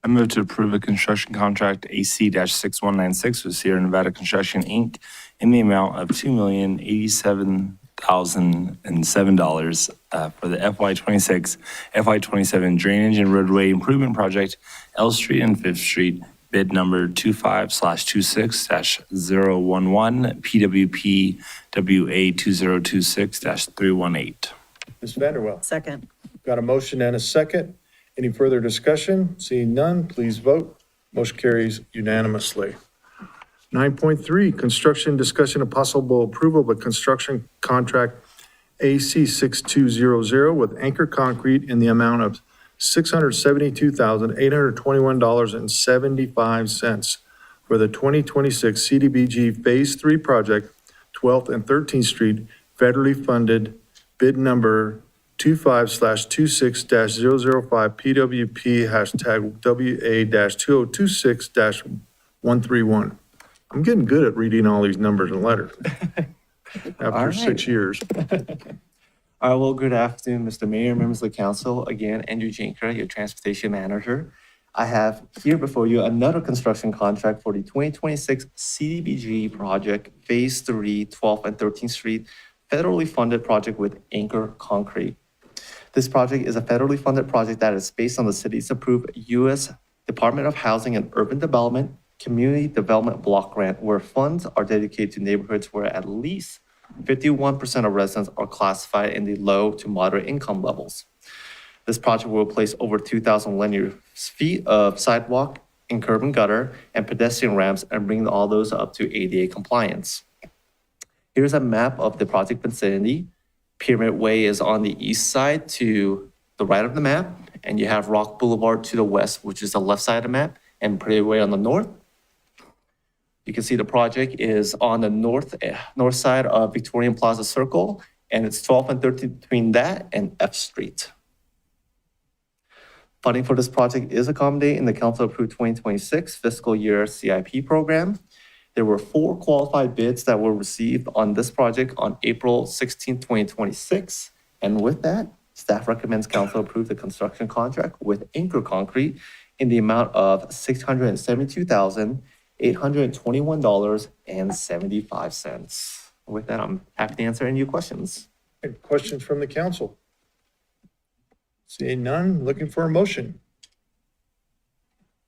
I move to approve a construction contract AC-6196 with Sierra Nevada Construction, Inc. in the amount of $2,087,007 for the FY 26, FY 27 drainage and roadway improvement project, L Street and Fifth Street, bid number 25/26-011, PWP WA 2026-318. Ms. Vanderwell. Second. Got a motion and a second. Any further discussion? Seeing none, please vote. Motion carries unanimously. 9.3, construction discussion of possible approval of a construction contract AC 6200 with Anchor Concrete in the amount of $672,821.75 for the 2026 CDBG Phase 3 project, 12th and 13th Street, federally funded, bid number 25/26-005 PWP WA-2026-131. I'm getting good at reading all these numbers and letters after 6 years. All right, well, good afternoon, Mr. Mayor, members of the council. Again, Andrew Jenkra, your transportation manager. I have here before you another construction contract for the 2026 CDBG project, Phase 3, 12th and 13th Street, federally funded project with Anchor Concrete. This project is a federally funded project that is based on the city's approved U.S. Department of Housing and Urban Development Community Development Block Grant, where funds are dedicated to neighborhoods where at least 51% of residents are classified in the low to moderate income levels. This project will replace over 2,000 linear feet of sidewalk and curb and gutter and pedestrian ramps and bring all those up to ADA compliance. Here's a map of the project vicinity. Pyramid Way is on the east side to the right of the map, and you have Rock Boulevard to the west, which is the left side of the map, and Pyramid Way on the north. You can see the project is on the north side of Victorian Plaza Circle, and it's 12th and 13th between that and F Street. Funding for this project is accommodated in the council-approved 2026 fiscal year CIP program. There were 4 qualified bids that were received on this project on April 16, 2026. And with that, staff recommends council approve the construction contract with Anchor Concrete in the amount of $672,821.75. With that, I'm happy to answer any of your questions. Any questions from the council? Seeing none, looking for a motion.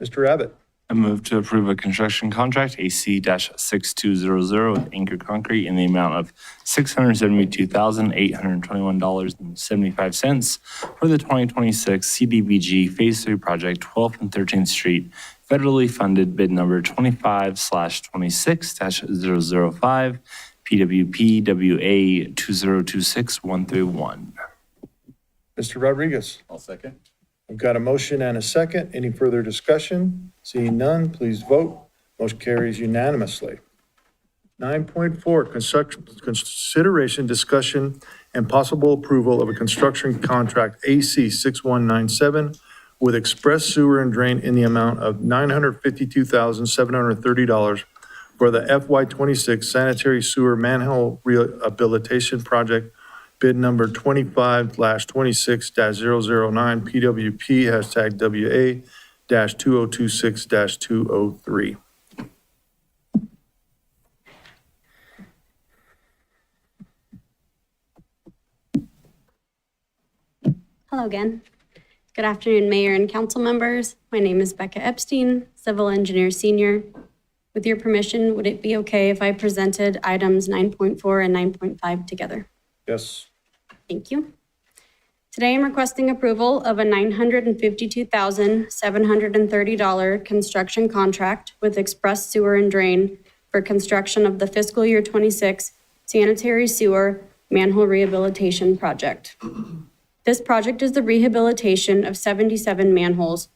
Mr. Abbott. I move to approve a construction contract, AC-6200 with Anchor Concrete in the amount of $672,821.75 for the 2026 CDBG Phase 3 project, 12th and 13th Street, federally funded bid number 25/26-005, PWP WA-2026-131. Mr. Rodriguez. I'll second. I've got a motion and a second. Any further discussion? Seeing none, please vote. Motion carries unanimously. 9.4, consideration, discussion, and possible approval of a construction contract AC 6197 with Express Sewer and Drain in the amount of $952,730 for the FY26 sanitary sewer manhole rehabilitation project, bid number 25/26-009 PWP WA-2026-203. Hello again. Good afternoon, Mayor and council members. My name is Becca Epstein, Civil Engineer Senior. With your permission, would it be okay if I presented items 9.4 and 9.5 together? Yes. Thank you. Today, I'm requesting approval of a $952,730 construction contract with Express Sewer and Drain for construction of the fiscal year 26 sanitary sewer manhole rehabilitation project. This project is the rehabilitation of 77 manholes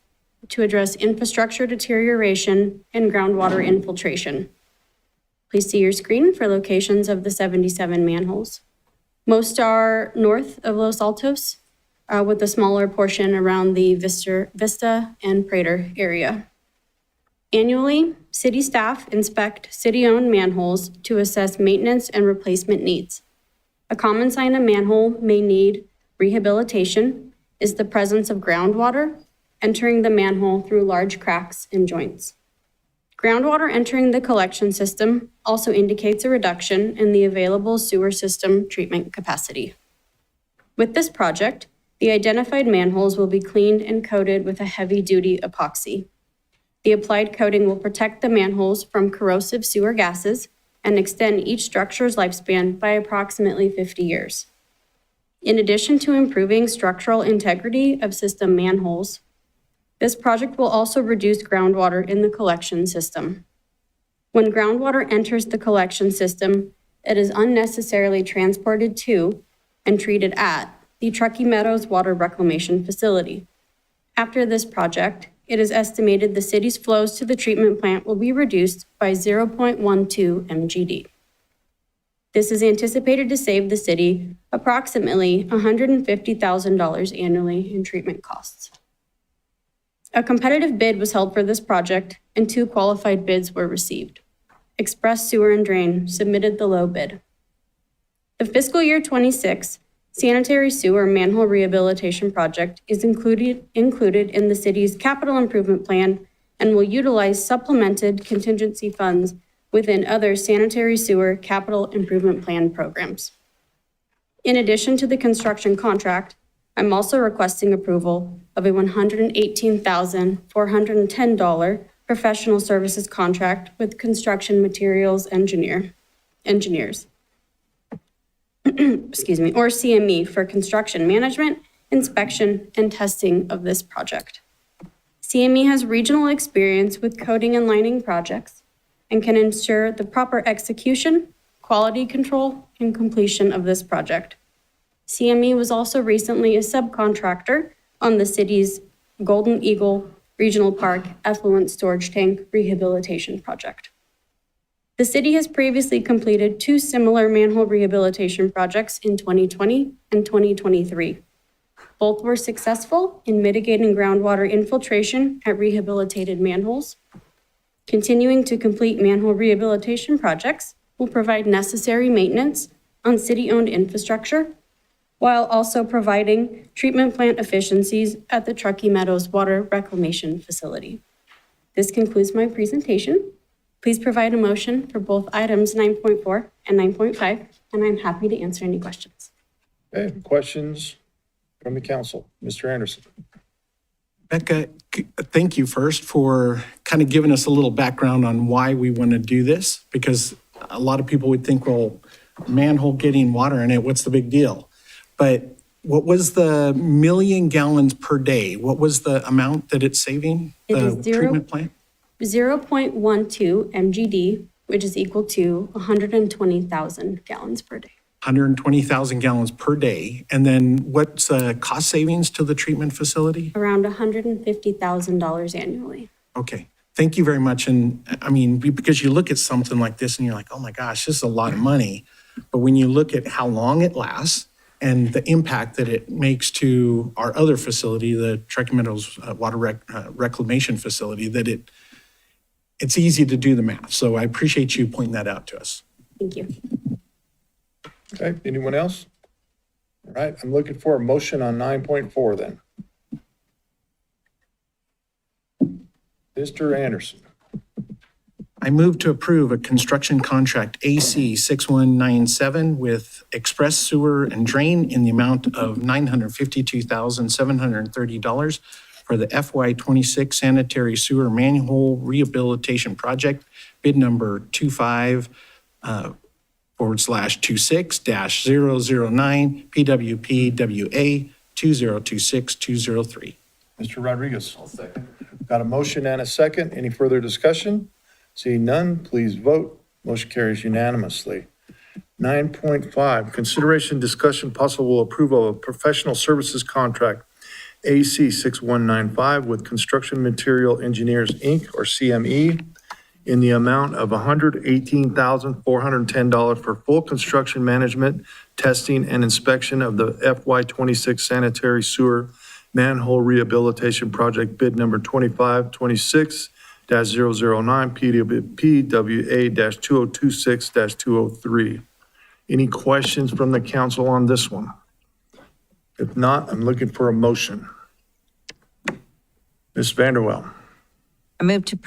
to address infrastructure deterioration and groundwater infiltration. Please see your screen for locations of the 77 manholes. Most are north of Los Altos, with a smaller portion around the Vista and Prater area. Annually, city staff inspect city-owned manholes to assess maintenance and replacement needs. A common sign a manhole may need rehabilitation is the presence of groundwater entering the manhole through large cracks and joints. Groundwater entering the collection system also indicates a reduction in the available sewer system treatment capacity. With this project, the identified manholes will be cleaned and coated with a heavy-duty epoxy. The applied coating will protect the manholes from corrosive sewer gases and extend each structure's lifespan by approximately 50 years. In addition to improving structural integrity of system manholes, this project will also reduce groundwater in the collection system. When groundwater enters the collection system, it is unnecessarily transported to and treated at the Truckee Meadows Water Reclamation Facility. After this project, it is estimated the city's flows to the treatment plant will be reduced by 0.12 MGD. This is anticipated to save the city approximately $150,000 annually in treatment costs. A competitive bid was held for this project, and 2 qualified bids were received. Express Sewer and Drain submitted the low bid. The fiscal year 26 sanitary sewer manhole rehabilitation project is included in the city's capital improvement plan and will utilize supplemented contingency funds within other sanitary sewer capital improvement plan programs. In addition to the construction contract, I'm also requesting approval of a $118,410 professional services contract with construction materials engineers. Excuse me, or CME for construction management, inspection, and testing of this project. CME has regional experience with coating and lining projects and can ensure the proper execution, quality control, and completion of this project. CME was also recently a subcontractor on the city's Golden Eagle Regional Park Effluent Storage Tank Rehabilitation Project. The city has previously completed 2 similar manhole rehabilitation projects in 2020 and 2023. Both were successful in mitigating groundwater infiltration at rehabilitated manholes. Continuing to complete manhole rehabilitation projects will provide necessary maintenance on city-owned infrastructure, while also providing treatment plant efficiencies at the Truckee Meadows Water Reclamation Facility. This concludes my presentation. Please provide a motion for both items 9.4 and 9.5, and I'm happy to answer any questions. Okay, questions from the council? Mr. Anderson. Becca, thank you first for kind of giving us a little background on why we want to do this, because a lot of people would think, well, manhole getting water in it, what's the big deal? But what was the million gallons per day? What was the amount that it's saving? It the is treatment plant? 0.12 MGD, which is equal to 120,000 gallons per day. 120,000 gallons per day. And then what's the cost savings to the treatment facility? Around $150,000 annually. Okay, thank you very much. And I mean, because you look at something like this and you're like, oh my gosh, this is a lot of money. But when you look at how long it lasts and the impact that it makes to our other facility, the Truckee Meadows Water Reclamation Facility, that it's easy to do the math. So I appreciate you pointing that out to us. Thank you. Okay, anyone else? All right, I'm looking for a motion on 9.4 then. Mr. Anderson. I move to approve a construction contract AC 6197 with Express Sewer and Drain in the amount of $952,730 for the FY26 sanitary sewer manhole rehabilitation project, bid number 25/26-009 PWP-WA 2026-203. Mr. Rodriguez. I'll second. Got a motion and a second. Any further discussion? Seeing none, please vote. Motion carries unanimously. 9.5, consideration, discussion, possible approval of professional services contract AC 6195 with Construction Material Engineers, Inc., or CME, in the amount of $118,410 for full construction management, testing, and inspection of the FY26 sanitary sewer manhole rehabilitation project, bid number 25/26-009 PWA-2026-203. Any questions from the council on this one? If not, I'm looking for a motion. Ms. Vanderwell. I move to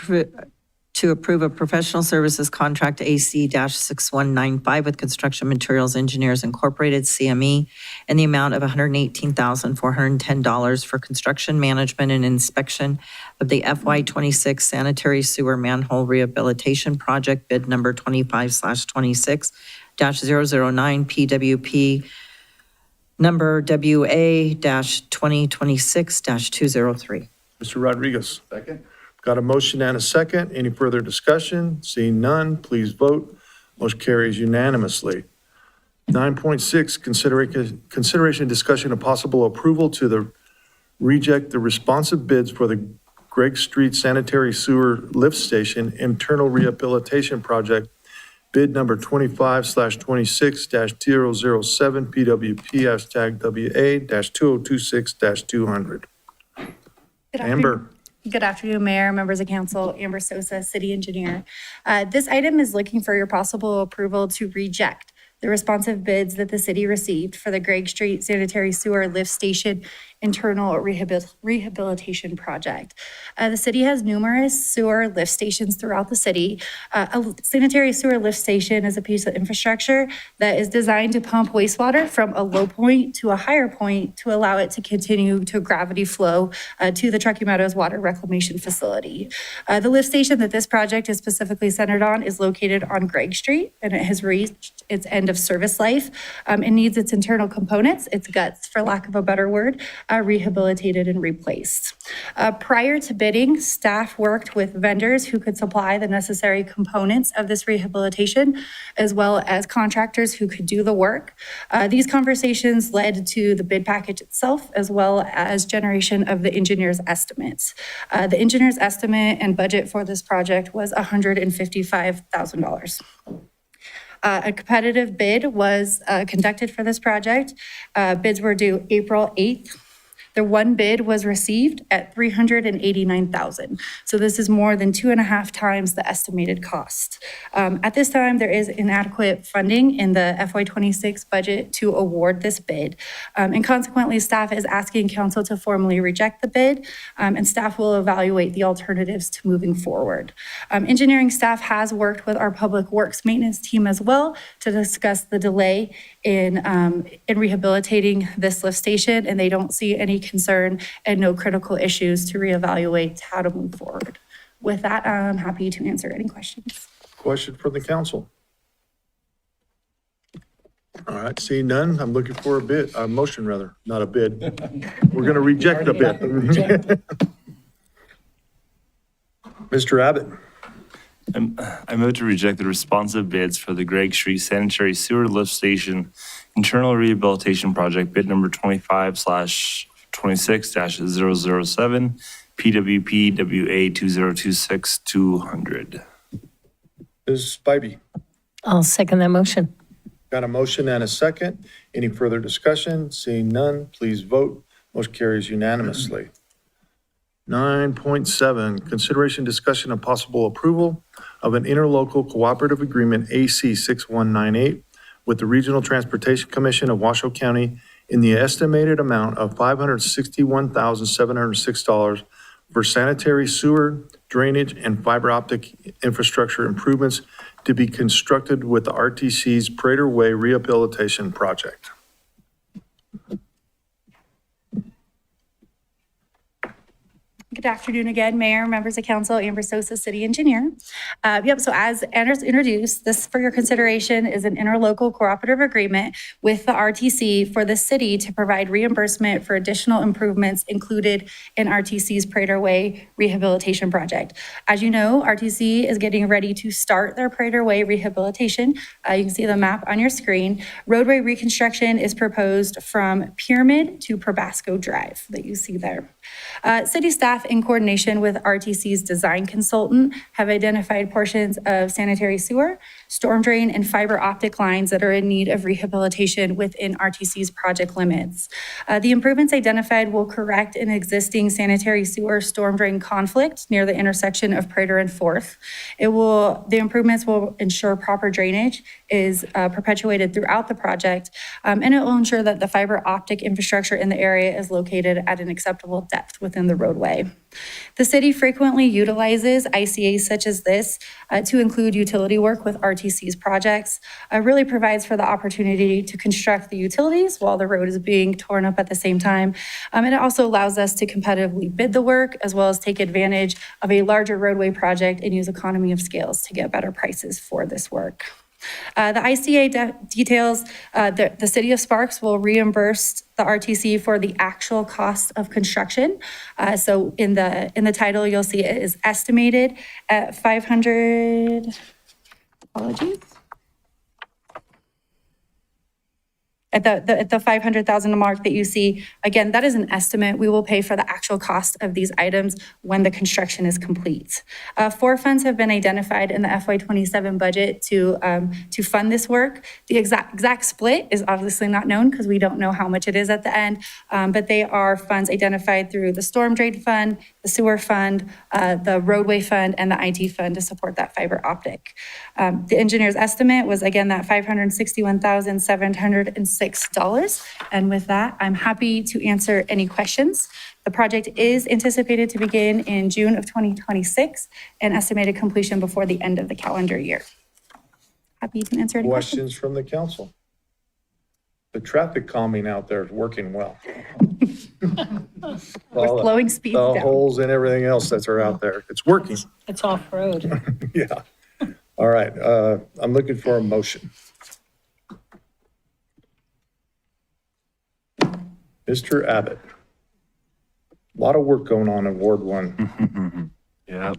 approve a professional services contract AC-6195 with Construction Materials Engineers Incorporated, CME, in the amount of $118,410 for construction management and inspection of the FY26 sanitary sewer manhole rehabilitation project, bid number 25/26-009 PWP number WA-2026-203. Mr. Rodriguez. Second. Got a motion and a second. Any further discussion? Seeing none, please vote. Motion carries unanimously. 9.6, consideration, discussion, and possible approval to the reject the responsive bids for the Gregg Street Sanitary Sewer Lift Station Internal Rehabilitation Project, bid number 25/26-007 PWP #WA-2026-200. Amber. Good afternoon, Mayor, members of council, Amber Sosa, City Engineer. This item is looking for your possible approval to reject the responsive bids that the city received for the Gregg Street Sanitary Sewer Lift Station Internal Rehabilitation Project. The city has numerous sewer lift stations throughout the city. A sanitary sewer lift station is a piece of infrastructure that is designed to pump wastewater from a low point to a higher point to allow it to continue to gravity flow to the Truckee Meadows Water Reclamation Facility. The lift station that this project is specifically centered on is located on Gregg Street, and it has reached its end of service life. It needs its internal components, its guts, for lack of a better word, rehabilitated and replaced. Prior to bidding, staff worked with vendors who could supply the necessary components of this rehabilitation, as well as contractors who could do the work. These conversations led to the bid package itself, as well as generation of the engineer's estimates. The engineer's estimate and budget for this project was $155,000. A competitive bid was conducted for this project. Bids were due April 8th. The one bid was received at $389,000. So this is more than 2.5 times the estimated cost. At this time, there is inadequate funding in the FY26 budget to award this bid. And consequently, staff is asking council to formally reject the bid, and staff will evaluate the alternatives to moving forward. Engineering staff has worked with our public works maintenance team as well to discuss the delay in rehabilitating this lift station, and they don't see any concern and no critical issues to reevaluate how to move forward. With that, I'm happy to answer any questions. Question from the council? All right, seeing none, I'm looking for a motion rather, not a bid. We're going to reject the bid. Mr. Abbott. I move to reject the responsive bids for the Gregg Street Sanitary Sewer Lift Station Internal Rehabilitation Project, bid number 25/26-007, PWP WA-2026-200. Ms. Spivey. I'll second that motion. Got a motion and a second. Any further discussion? Seeing none, please vote. Motion carries unanimously. 9.7, consideration, discussion, and possible approval of an interlocal cooperative agreement AC 6198 with the Regional Transportation Commission of Washoe County in the estimated amount of $561,706 for sanitary sewer, drainage, and fiber optic infrastructure improvements to be constructed with the RTC's Prater Way Rehabilitation Project. Good afternoon again, Mayor, members of council, Amber Sosa, City Engineer. So as Anders introduced, this for your consideration is an interlocal cooperative agreement with the RTC for the city to provide reimbursement for additional improvements included in RTC's Prater Way Rehabilitation Project. As you know, RTC is getting ready to start their Prater Way rehabilitation. You can see the map on your screen. Roadway reconstruction is proposed from Pyramid to Probasco Drive that you see there. City staff, in coordination with RTC's design consultant, have identified portions of sanitary sewer, storm drain, and fiber optic lines that are in need of rehabilitation within RTC's project limits. The improvements identified will correct an existing sanitary sewer storm drain conflict near the intersection of Prater and 4th. The improvements will ensure proper drainage is perpetuated throughout the project, and it will ensure that the fiber optic infrastructure in the area is located at an acceptable depth within the roadway. The city frequently utilizes ICAs such as this to include utility work with RTC's projects. Really provides for the opportunity to construct the utilities while the road is being torn up at the same time. And it also allows us to competitively bid the work as well as take advantage of a larger roadway project and use economy of scales to get better prices for this work. The ICA details the city of Sparks will reimburse the RTC for the actual cost of construction. So in the title, you'll see it is estimated at 500. Apologies. at the 500,000 mark that you see, again, that is an estimate. We will pay for the actual cost of these items when the construction is complete. 4 funds have been identified in the FY27 budget to fund this work. The exact split is obviously not known because we don't know how much it is at the end, but they are funds identified through the storm drain fund, the sewer fund, the roadway fund, and the IT fund to support that fiber optic. The engineer's estimate was, again, that $561,706. And with that, I'm happy to answer any questions. The project is anticipated to begin in June of 2026 and estimated completion before the end of the calendar year. Happy to answer any questions. Questions from the council? The traffic calming out there is working well. We're slowing speeds The down. holes and everything else that are out there. It's working. It's off-road. Yeah. All right. I'm looking for a motion. Mr. Abbott. A lot of work going on in Ward 1. Yeah.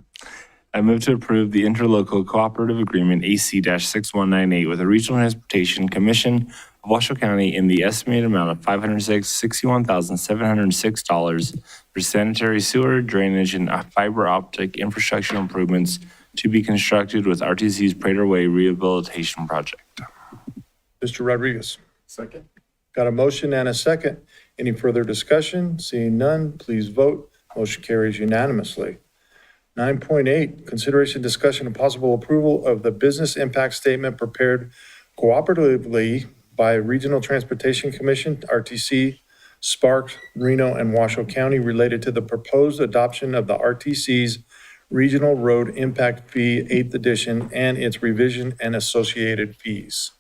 I move to approve the interlocal cooperative agreement AC-6198 with the Regional Transportation Commission of Washoe County in the estimated amount of $561,706 for sanitary sewer, drainage, and fiber optic infrastructure improvements to be constructed with RTC's Prater Way Rehabilitation Project. Mr. Rodriguez. Second. Got a motion and a second. Any further discussion? Seeing none, please vote. Motion carries unanimously. 9.8, consideration, discussion, and possible approval of the business impact statement prepared cooperatively by Regional Transportation Commission, RTC, Sparks, Reno, and Washoe County related to the proposed adoption of the RTC's Regional Road Impact Fee 8th edition and its revision and associated fees.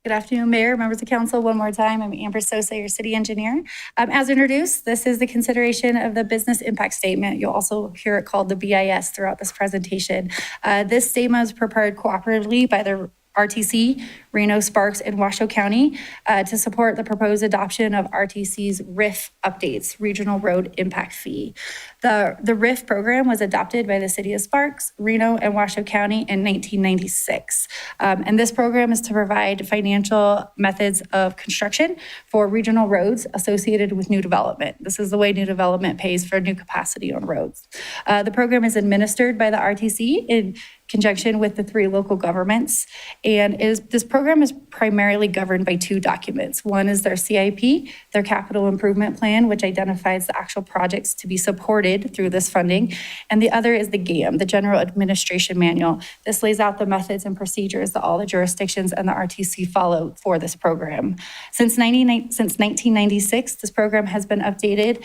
Good afternoon, Mayor, members of council. One more time, I'm Amber Sosa, your city engineer. As introduced, this is the consideration of the business impact statement. You'll also hear it called the BIS throughout this presentation. This statement is prepared cooperatively by the RTC, Reno, Sparks, and Washoe County to support the proposed adoption of RTC's RIF updates, Regional Road Impact Fee. The RIF program was adopted by the city of Sparks, Reno, and Washoe County in 1996. And this program is to provide financial methods of construction for regional roads associated with new development. This is the way new development pays for new capacity on roads. The program is administered by the RTC in conjunction with the 3 local governments. And this program is primarily governed by 2 documents. One is their CIP, their capital improvement plan, which identifies the actual projects to be supported through this funding. And the other is the GAM, the General Administration Manual. This lays out the methods and procedures that all the jurisdictions and the RTC follow for this program. Since 1996, this program has been updated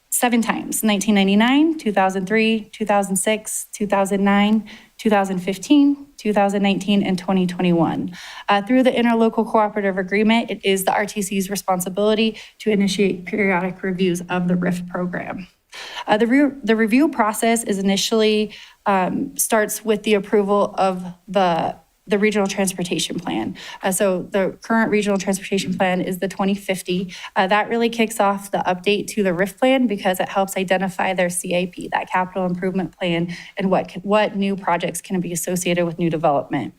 7 times, 1999, 2003, 2006, 2009, 2015, 2019, and 2021. Through the interlocal cooperative agreement, it is the RTC's responsibility to initiate periodic reviews of the RIF program. The review process is initially starts with the approval of the regional transportation plan. So the current regional transportation plan is the 2050. That really kicks off the update to the RIF plan because it helps identify their CIP, that capital improvement plan, and what new projects can be associated with new development.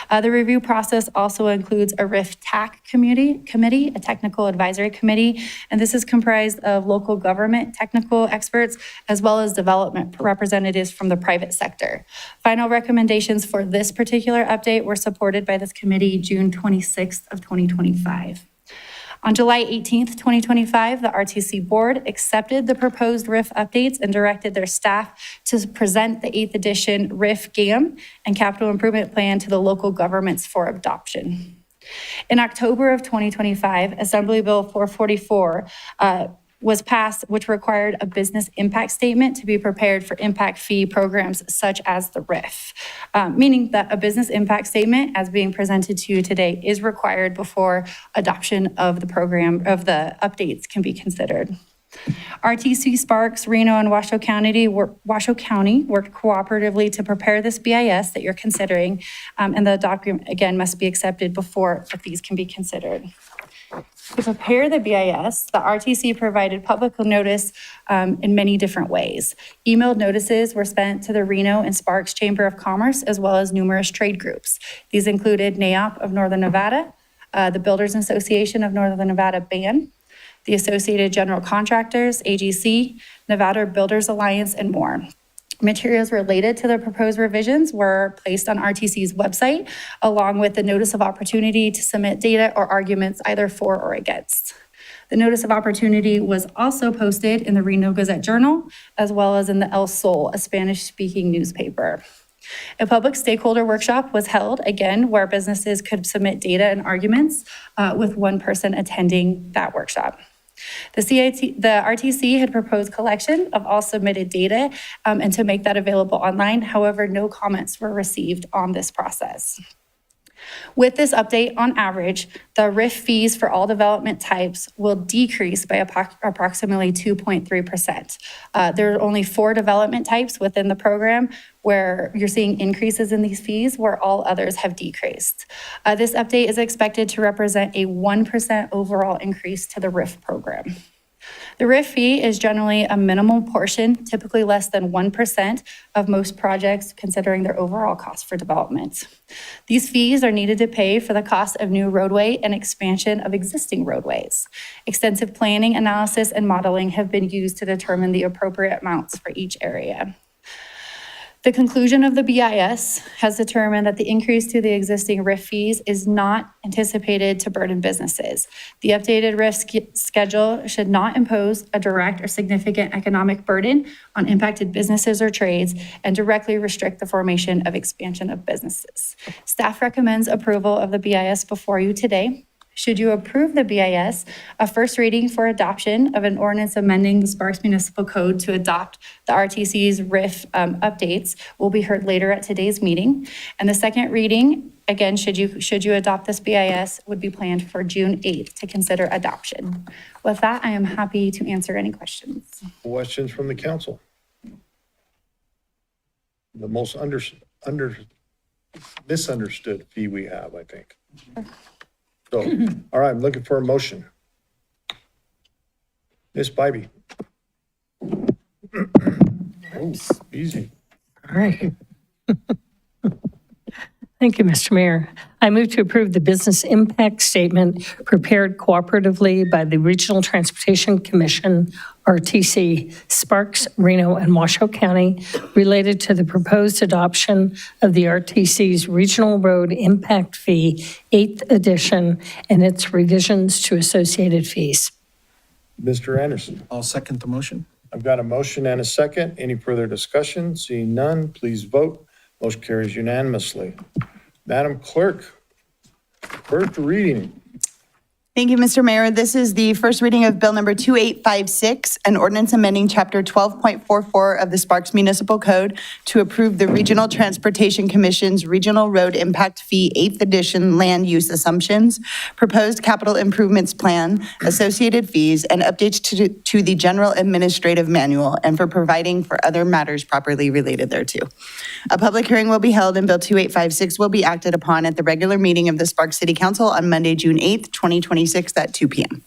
The review process also includes a RIF TAC committee, a technical advisory committee, and this is comprised of local government technical experts as well as development representatives from the private sector. Final recommendations for this particular update were supported by this committee June 26th of 2025. On July 18th, 2025, the RTC board accepted the proposed RIF updates and directed their staff to present the 8th edition RIF GAM and capital improvement plan to the local governments for adoption. In October of 2025, Assembly Bill 444 was passed, which required a business impact statement to be prepared for impact fee programs such as the RIF, meaning that a business impact statement as being presented to you today is required before adoption of the program, of the updates can be considered. RTC, Sparks, Reno, and Washoe County worked cooperatively to prepare this BIS that you're considering, and the document, again, must be accepted before the fees can be considered. To prepare the BIS, the RTC provided public notice in many different ways. Emailed notices were sent to the Reno and Sparks Chamber of Commerce, as well as numerous trade groups. These included NAIOP of Northern Nevada, the Builders Association of Northern Nevada, BAN, the Associated General Contractors, AGC, Nevada Builders Alliance, and more. Materials related to the proposed revisions were placed on RTC's website, along with the notice of opportunity to submit data or arguments either for or against. The notice of opportunity was also posted in the Reno Gazette-Journal, as well as in the El Sol, a Spanish-speaking newspaper. A public stakeholder workshop was held, again, where businesses could submit data and arguments with one person attending that workshop. The RTC had proposed collection of all submitted data and to make that available online. However, no comments were received on this process. With this update, on average, the RIF fees for all development types will decrease by approximately 2.3%. There are only 4 development types within the program where you're seeing increases in these fees, where all others have decreased. This update is expected to represent a 1% overall increase to the RIF program. The RIF fee is generally a minimal portion, typically less than 1% of most projects, considering their overall cost for development. These fees are needed to pay for the cost of new roadway and expansion of existing roadways. Extensive planning, analysis, and modeling have been used to determine the appropriate amounts for each area. The conclusion of the BIS has determined that the increase to the existing RIF fees is not anticipated to burden businesses. The updated RIF schedule should not impose a direct or significant economic burden on impacted businesses or trades and directly restrict the formation of expansion of businesses. Staff recommends approval of the BIS before you today. Should you approve the BIS, a first reading for adoption of an ordinance amending the Sparks Municipal Code to adopt the RTC's RIF updates will be heard later at today's meeting. And the second reading, again, should you adopt this BIS, would be planned for June 8th to consider adoption. With that, I am happy to answer any questions. Questions from the council? The most misunderstood fee we have, I think. So, all right, I'm looking for a motion. Ms. Bybee. Oh, easy. All right. Thank you, Mr. Mayor. I move to approve the business impact statement prepared cooperatively by the Regional Transportation Commission, RTC, Sparks, Reno, and Washoe County related to the proposed adoption of the RTC's Regional Road Impact Fee, 8th edition, and its revisions to associated fees. Mr. Anderson. I'll second the motion. I've got a motion and a second. Any further discussion? Seeing none, please vote. Motion carries unanimously. Madam Clerk, first reading. Thank you, Mr. Mayor. This is the first reading of Bill Number 2856, an ordinance amending Chapter 12.44 of the Sparks Municipal Code to approve the Regional Transportation Commission's Regional Road Impact Fee 8th Edition Land Use Assumptions, Proposed Capital Improvements Plan, associated fees, and updates to the General Administrative Manual, and for providing for other matters properly related thereto. A public hearing will be held, and Bill 2856 will be acted upon at the regular meeting of the Sparks City Council on Monday, June 8th, 2026 at 2 p.m.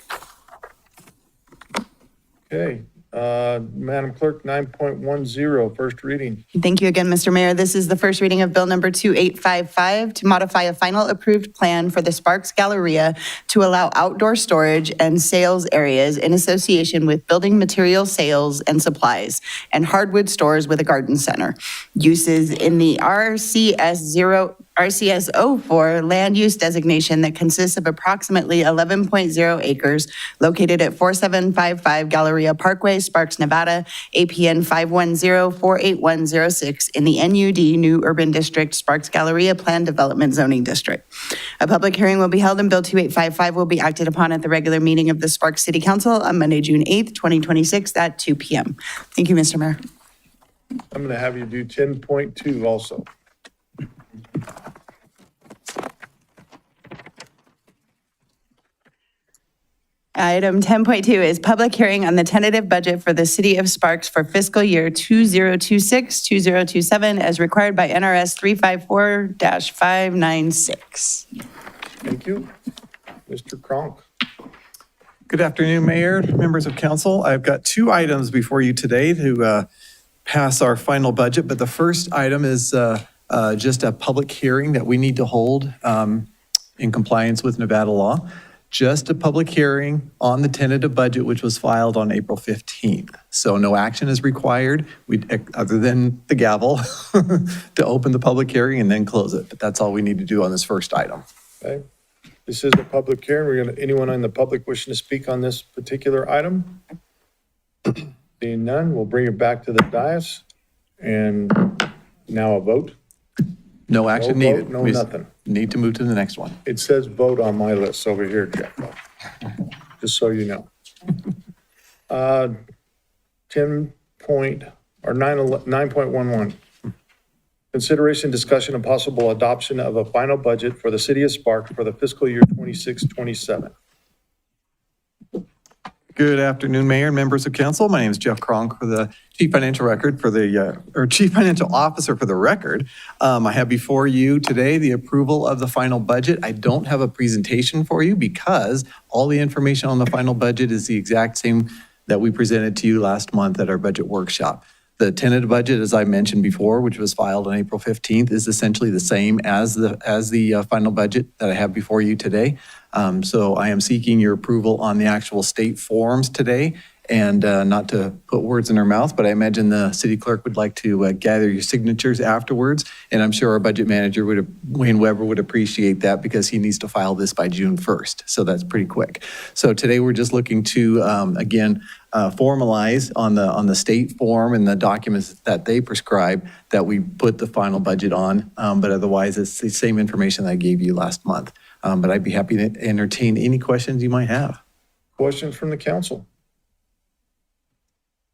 Okay, Madam Clerk, 9.10, first reading. Thank you again, Mr. Mayor. This is the first reading of Bill Number 2855 to modify a final approved plan for the Sparks Galleria to allow outdoor storage and sales areas in association with building material sales and supplies and hardwood stores with a garden center. Uses in the RCS 04 land use designation that consists of approximately 11.0 acres located at 4755 Galleria Parkway, Sparks, Nevada, APN 510-48106 in the NUD New Urban District, Sparks Galleria Plan Development Zoning District. A public hearing will be held and Bill 2855 will be acted upon at the regular meeting of the Sparks City Council on Monday, June 8th, 2026 at 2 p.m. Thank you, Mr. Mayor. I'm going to have you do 10.2 also. Item 10.2 is public hearing on the tentative budget for the City of Sparks for fiscal year 2026-2027 as required by NRS 354-596. Thank you. Mr. Kronk. Good afternoon, Mayor, members of council. I've got 2 items before you today to pass our final budget, but the first item is just a public hearing that we need to hold in compliance with Nevada law. Just a public hearing on the tentative budget, which was filed on April 15th. So no action is required, other than the gavel, to open the public hearing and then close it. But that's all we need to do on this first item. Okay. This is a public hearing. Anyone in the public wishing to speak on this particular item? Seeing none, we'll bring it back to the dais. And now a vote. No action No vote, needed. no We just nothing. Need to move to the next one. It says vote on my list over here, Jeff. Just so you know. 9.11. Consideration, discussion, and possible adoption of a final budget for the city of Sparks for the fiscal year 26-27. Good afternoon, Mayor and members of council. My name is Jeff Kronk, for the Chief Financial Officer for the record. I have before you today the approval of the final budget. I don't have a presentation for you because all the information on the final budget is the exact same that we presented to you last month at our budget workshop. The tentative budget, as I mentioned before, which was filed on April 15th, is essentially the same as the final budget that I have before you today. So I am seeking your approval on the actual state forms today. And not to put words in our mouth, but I imagine the city clerk would like to gather your signatures afterwards. And I'm sure our budget manager, Wayne Weber, would appreciate that because he needs to file this by June 1st. So that's pretty quick. So today we're just looking to, again, formalize on the state form and the documents that they prescribe that we put the final budget on. But otherwise, it's the same information that I gave you last month. But I'd be happy to entertain any questions you might have. Questions from the council?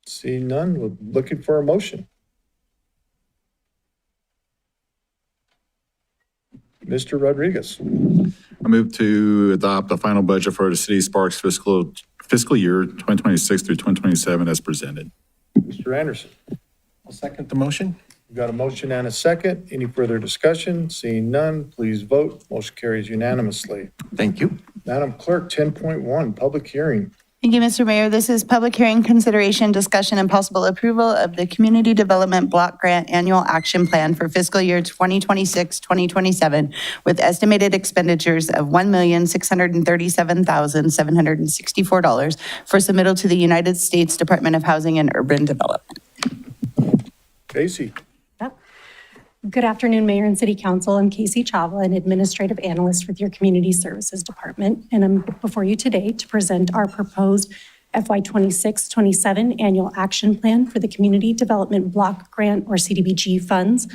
Seeing none, we're looking for a motion. Mr. Rodriguez. I move to adopt the final budget for the city of Sparks fiscal year 2026 through 2027 as presented. Mr. Anderson. I'll second the motion. We've got a motion and a second. Any further discussion? Seeing none, please vote. Motion carries unanimously. Thank you. Madam Clerk, 10.1, public hearing. Thank you, Mr. Mayor. This is public hearing, consideration, discussion, and possible approval of the Community Development Block Grant Annual Action Plan for fiscal year 2026-2027 with estimated expenditures of $1,637,764 for submittal to the United States Department of Housing and Urban Development. Casey. Good afternoon, Mayor and City Council. I'm Casey Chava, an Administrative Analyst with your Community Services Department, and I'm before you today to present our proposed FY 26-27 Annual Action Plan for the Community Development Block Grant, or CDBG, funds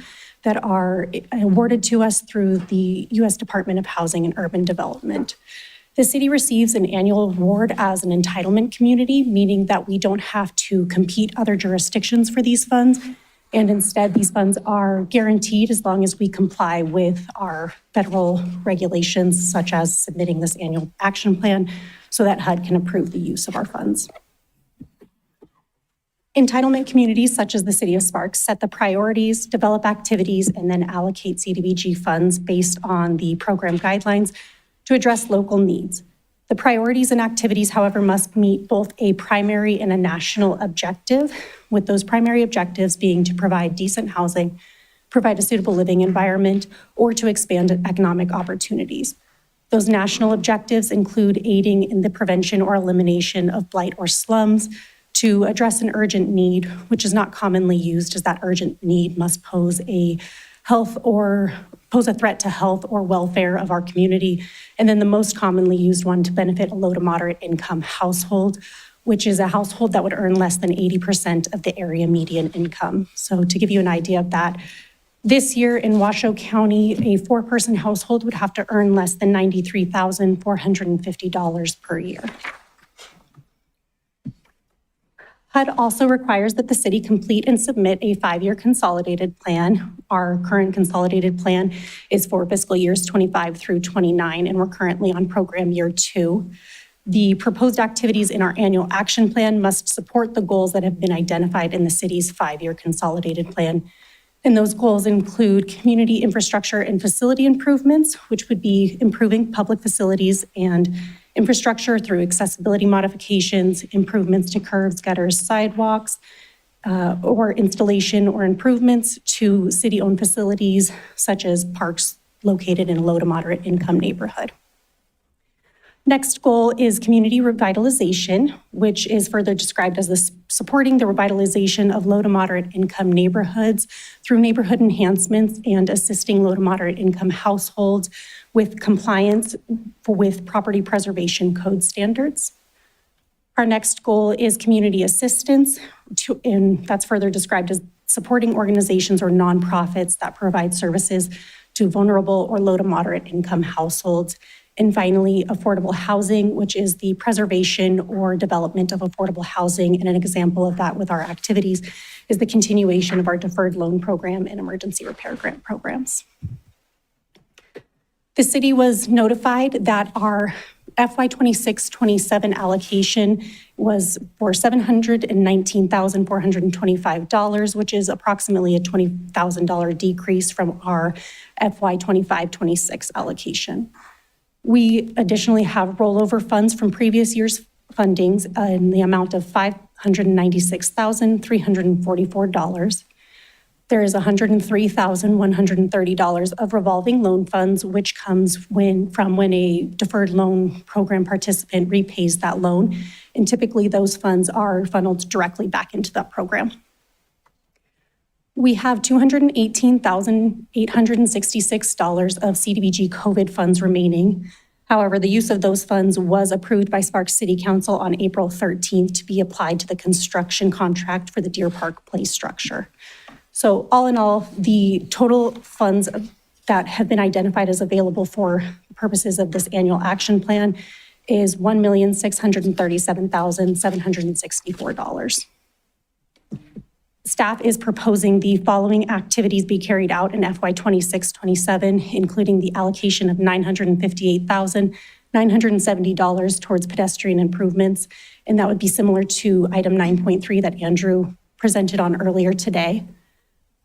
that are awarded to us through the U.S. Department of Housing and Urban Development. The city receives an annual award as an entitlement community, meaning that we don't have to compete other jurisdictions for these funds. And instead, these funds are guaranteed as long as we comply with our federal regulations, such as submitting this annual action plan so that HUD can approve the use of our funds. Entitlement communities, such as the City of Sparks, set the priorities, develop activities, and then allocate CDBG funds based on the program guidelines to address local needs. The priorities and activities, however, must meet both a primary and a national objective, with those primary objectives being to provide decent housing, provide a suitable living environment, or to expand economic opportunities. Those national objectives include aiding in the prevention or elimination of blight or slums, to address an urgent need, which is not commonly used, as that urgent need must pose a threat to health or welfare of our community. And then the most commonly used one, to benefit a low to moderate income household, which is a household that would earn less than 80% of the area median income. So to give you an idea of that, this year in Washoe County, a 4-person household would have to earn less than $93,450 per year. HUD also requires that the city complete and submit a 5-year consolidated plan. Our current consolidated plan is for fiscal years 25 through 29, and we're currently on program year 2. The proposed activities in our annual action plan must support the goals that have been identified in the city's 5-year consolidated plan. And those goals include community infrastructure and facility improvements, which would be improving public facilities and infrastructure through accessibility modifications, improvements to curbs, gutters, sidewalks, or installation or improvements to city-owned facilities such as parks, located in a low to moderate income neighborhood. Next goal is community revitalization, which is further described as supporting the revitalization of low to moderate income neighborhoods through neighborhood enhancements and assisting low to moderate income households with compliance with property preservation code standards. Our next goal is community assistance, and that's further described as supporting organizations or nonprofits that provide services to vulnerable or low to moderate income households. And finally, affordable housing, which is the preservation or development of affordable housing. And an example of that with our activities is the continuation of our deferred loan program and emergency repair grant programs. The city was notified that our FY26-27 allocation was for $719,425, which is approximately a $20,000 decrease from our FY25-26 allocation. We additionally have rollover funds from previous year's fundings in the amount of $596,344. There is $103,130 of revolving loan funds, which comes from when a deferred loan program participant repays that loan. And typically those funds are funneled directly back into that program. We have $218,866 of CDBG COVID funds remaining. However, the use of those funds was approved by Sparks City Council on April 13th to be applied to the construction contract for the Deer Park Place structure. So all in all, the total funds that have been identified as available for purposes of this annual action plan is $1,637,764. Staff is proposing the following activities be carried out in FY26-27, including the allocation of $958,970 towards pedestrian improvements, and that would be similar to item 9.3 that Andrew presented on earlier today.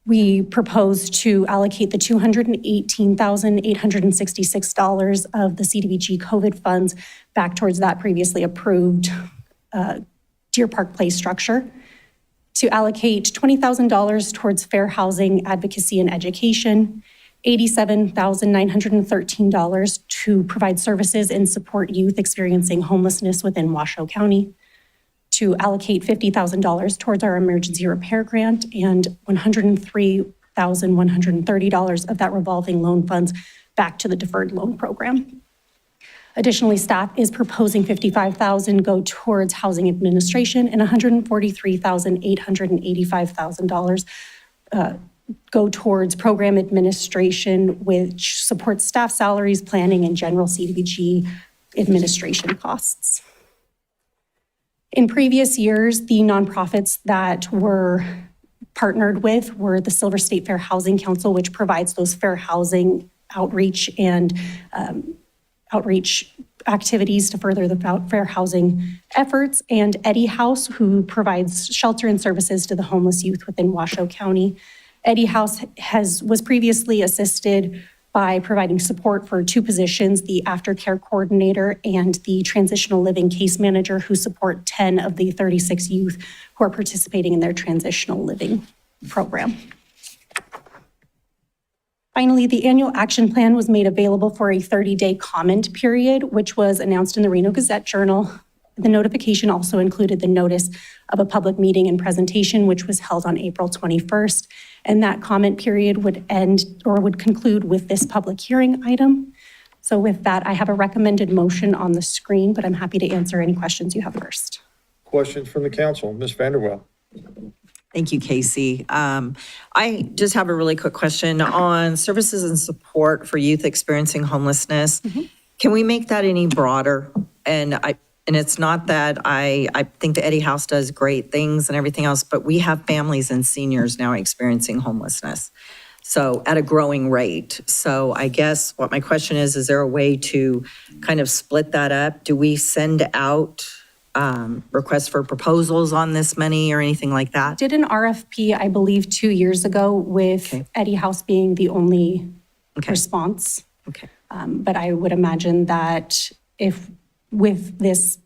We propose to allocate the $218,866 of the CDBG COVID funds back towards that previously approved Deer Park Place structure, to allocate $20,000 towards fair housing, advocacy, and education, $87,913 to provide services and support youth experiencing homelessness within Washoe County, to allocate $50,000 towards our emergency repair grant, and $103,130 of that revolving loan funds back to the deferred loan program. Additionally, staff is proposing $55,000 go towards housing administration and $143,885 go towards program administration, which supports staff salaries, planning, and general CDBG administration costs. In previous years, the nonprofits that were partnered with were the Silver State Fair Housing Council, which provides those fair housing outreach and outreach activities to further the fair housing efforts, and Eddie House, who provides shelter and services to the homeless youth within Washoe County. Eddie House was previously assisted by providing support for two positions, the aftercare coordinator and the transitional living case manager, who support 10 of the 36 youth who are participating in their transitional living program. Finally, the annual action plan was made available for a 30-day comment period, which was announced in the Reno Gazette-Journal. The notification also included the notice of a public meeting and presentation, which was held on April 21st. And that comment period would end or would conclude with this public hearing item. So with that, I have a recommended motion on the screen, but I'm happy to answer any questions you have first. Questions from the council? Ms. Vanderwell. Thank you, Casey. I just have a really quick question on services and support for youth experiencing homelessness. Can we make that any broader? And it's not that I think the Eddie House does great things and everything else, but we have families and seniors now experiencing homelessness. So at a growing rate. So I guess what my question is there a way to kind of split that up? Do we send out requests for proposals on this money or anything like that? Did an RFP, I believe, 2 years ago with Eddie House being the only response. Okay. But I would imagine that if with this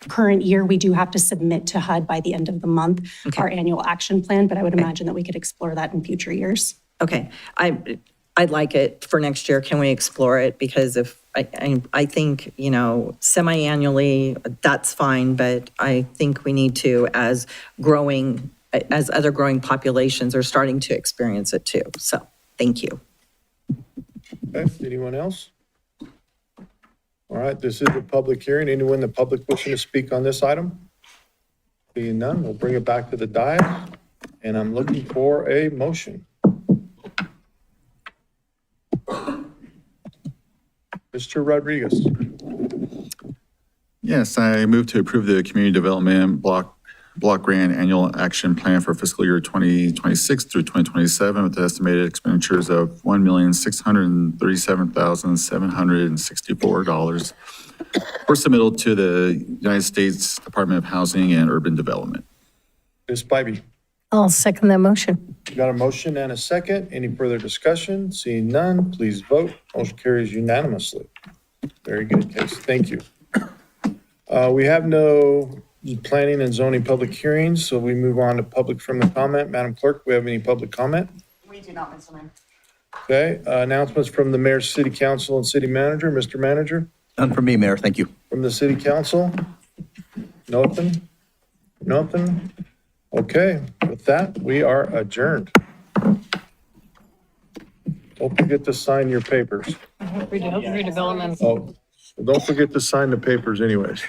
current year, we do have to submit to HUD by the end of the month, our annual action plan, but I would imagine that we could explore that in future years. Okay. I'd like it for next year. Can we explore it? Because if, I think, semi-annually, that's fine, but I think we need to, as other growing populations are starting to experience it too. So, thank you. Okay, anyone else? All right, this is a public hearing. Anyone in the public wishing to speak on this item? Being none, we'll bring it back to the dais, and I'm looking for a motion. Mr. Rodriguez. Yes, I move to approve the Community Development Block Grant Annual Action Plan for fiscal year 2026 through 2027 with estimated expenditures of $1,637,764 for submittal to the United States Department of Housing and Urban Development. Ms. Spivey. I'll second that motion. We got a motion and a second. Any further discussion? Seeing none, please vote. Motion carries unanimously. Very good, Case. Thank you. We have no planning and zoning public hearings, so we move on to public from the comment. Madam Clerk, we have any public comment? We do not, Mr. Mayor. Okay, announcements from the mayor, city council, and city manager. Mr. Manager? None from me, Mayor. Thank you. From the city council? Nothing? Nothing? Okay, with that, we are adjourned. Don't forget to sign your papers. Redevelopment. Oh, well, don't forget to sign the papers anyways.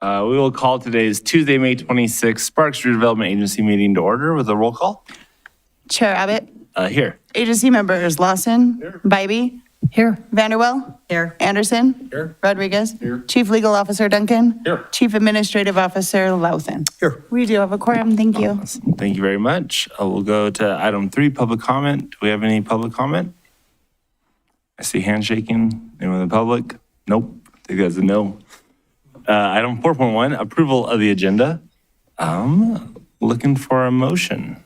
We will call today's Tuesday, May 26th Sparks Redevelopment Agency meeting to order with a roll call. Chair Abbott, Here. agency members Lawson, Bybee, Here. Vanderwell, Here. Anderson, Rodriguez, Chief Legal Officer Duncan, Chief Administrative Officer Louthan. Here. We do have a quorum. Thank you. Thank you very much. We'll go to item 3, public comment. Do we have any public comment? I see hand shaking. Anyone in the public? Nope. I think that's a no. Item 4.1, approval of the agenda. Looking for a motion.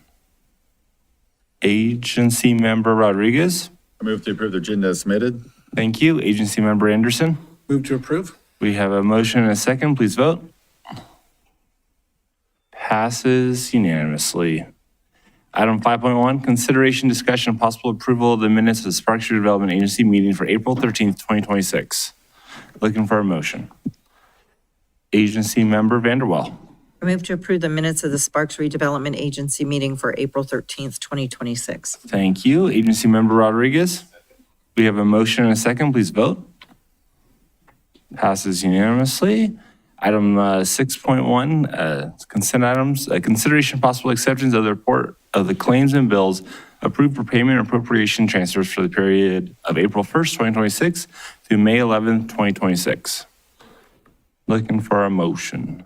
Agency member Rodriguez. I move to approve the agenda as submitted. Thank you. Agency member Anderson. Move to approve. We have a motion and a second. Please vote. Passes unanimously. Item 5.1, consideration, discussion, and possible approval of the minutes of the Sparks Redevelopment Agency meeting for April 13th, 2026. Looking for a motion. Agency member Vanderwell. I move to approve the minutes of the Sparks Redevelopment Agency meeting for April 13th, 2026. Thank you. Agency member Rodriguez. We have a motion and a second. Please vote. Passes unanimously. Item 6.1, consent items. Consideration possible acceptance of the report of the claims and bills approved for payment and appropriation transfers for the period of April 1st, 2026 through May 11th, 2026. Looking for a motion.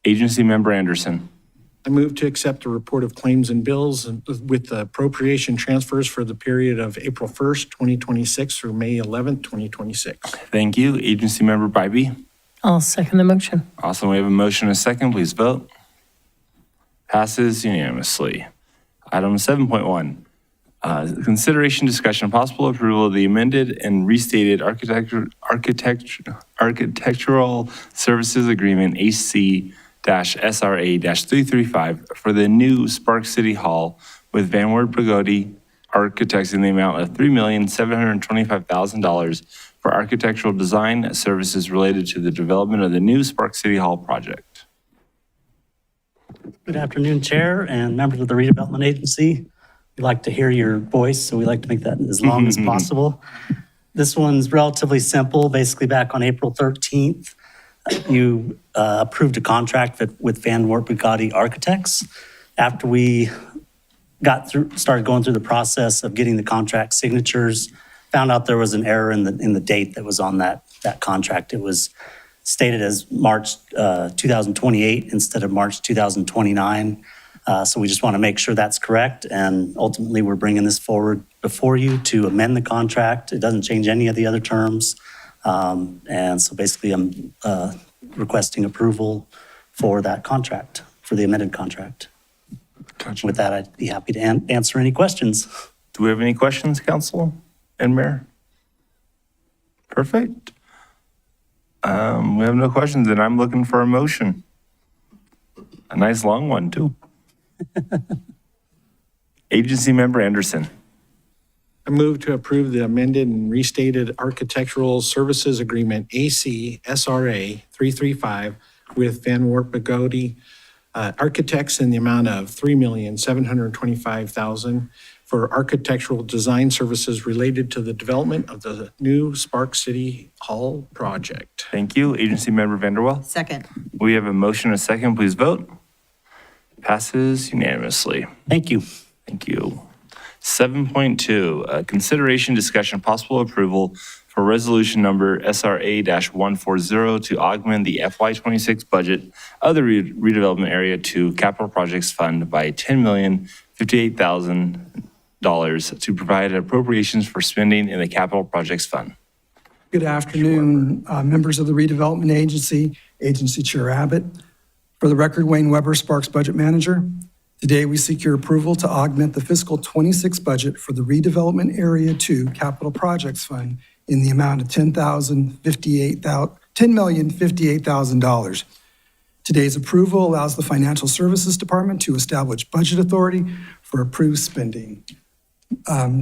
Agency member Anderson. I move to accept the report of claims and bills with the appropriation transfers for the period of April 1st, 2026 through May 11th, 2026. Thank you. Agency member Bybee. I'll second the motion. Awesome. We have a motion and a second. Please vote. Passes unanimously. Item 7.1. Consideration, discussion, and possible approval of the amended and restated architectural services agreement AC-SRA-335 for the new Sparks City Hall with Van Wert Brigodi Architects in the amount of $3,725,000 for architectural design services related to the development of the new Spark City Hall project. Good afternoon, Chair and members of the Redevelopment Agency. We like to hear your voice, so we like to make that as long as possible. This one's relatively simple. Basically, back on April 13th, you approved a contract with Van Wert Bugatti Architects. After we started going through the process of getting the contract signatures, found out there was an error in the date that was on that contract. It was stated as March 2028 instead of March 2029. So we just want to make sure that's correct. And ultimately, we're bringing this forward before you to amend the contract. It doesn't change any of the other terms. And so basically, I'm requesting approval for that contract, for the amended contract. Gotcha. With that, I'd be happy to answer any questions. Do we have any questions, Council and Mayor? Perfect. We have no questions, and I'm looking for a motion. A nice long one, too. Agency Member Anderson. I move to approve the amended and restated Architectural Services Agreement, AC SRA 335, with Van Wert Bugatti Architects in the amount of $3,725,000 for architectural design services related to the development of the new Spark City Hall project. Thank you. Agency Member Vanderwell. Second. We have a motion and a second. Please vote. Passes unanimously. Thank you. Thank you. 7.2, consideration, discussion, possible approval for resolution number SRA-140 to augment the FY26 budget of the redevelopment area to capital projects fund by $10,058,000 to provide appropriations for spending in the capital projects fund. Good afternoon, members of the Redevelopment Agency, Agency Chair Abbott. For the record, Wayne Weber, Sparks Budget Manager. Today, we seek your approval to augment the fiscal 26 budget for the Redevelopment Area 2 Capital Projects Fund in the amount of $10,058,000. Today's approval allows the Financial Services Department to establish budget authority for approved spending.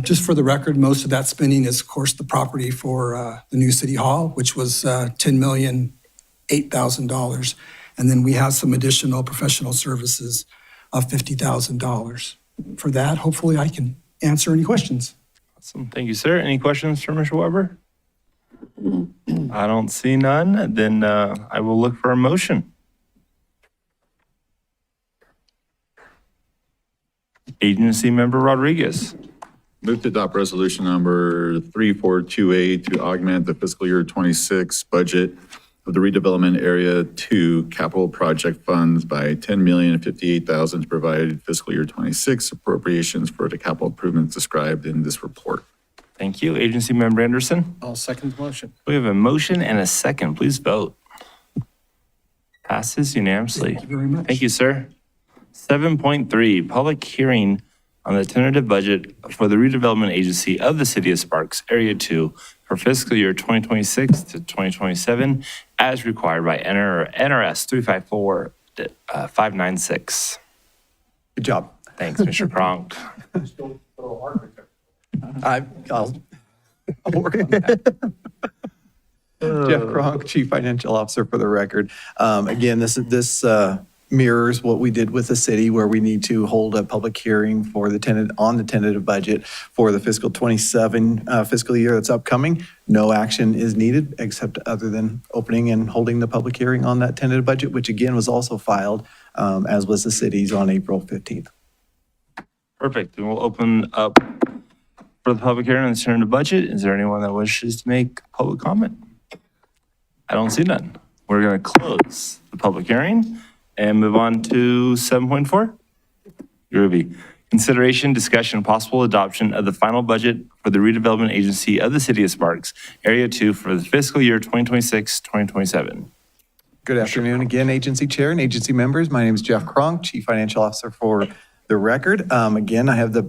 Just for the record, most of that spending is, of course, the property for the new City Hall, which was $10,008,000. And then we have some additional professional services of $50,000. For that, hopefully I can answer any questions. Awesome. Thank you, sir. Any questions for Mr. Weber? I don't see none. Then I will look for a motion. Agency Member Rodriguez. Move to adopt resolution number 3428 to augment the fiscal year 26 budget of the redevelopment area 2 capital project funds by $10,058,000 to provide fiscal year 26 appropriations for the capital improvements described in this report. Thank you. Agency Member Anderson. I'll second the motion. We have a motion and a second. Please vote. Passes unanimously. Thank you very much. Thank you, sir. 7.3, public hearing on the tentative budget for the redevelopment agency of the City of Sparks, Area 2, for fiscal year 2026 to 2027, as required by NRS 354-596. Good job. Thanks, Mr. Cronk. I'll work on that. Jeff Cronk, Chief Financial Officer for the record. Again, this mirrors what we did with the city, where we need to hold a public hearing for the tentative budget for the fiscal 27 fiscal year that's upcoming. No action is needed except other than opening and holding the public hearing on that tentative budget, which again was also filed, as was the city's, on April 15th. Perfect. And we'll open up for the public hearing on the tentative budget. Is there anyone that wishes to make public comment? I don't see none. We're going to close the public hearing and move on to 7.4. Ruby, consideration, discussion, possible adoption of the final budget for the redevelopment agency of the City of Sparks, Area 2 for the fiscal year 2026-2027. Good afternoon again, Agency Chair and Agency members. My name is Jeff Cronk, Chief Financial Officer for the record. Again, I have the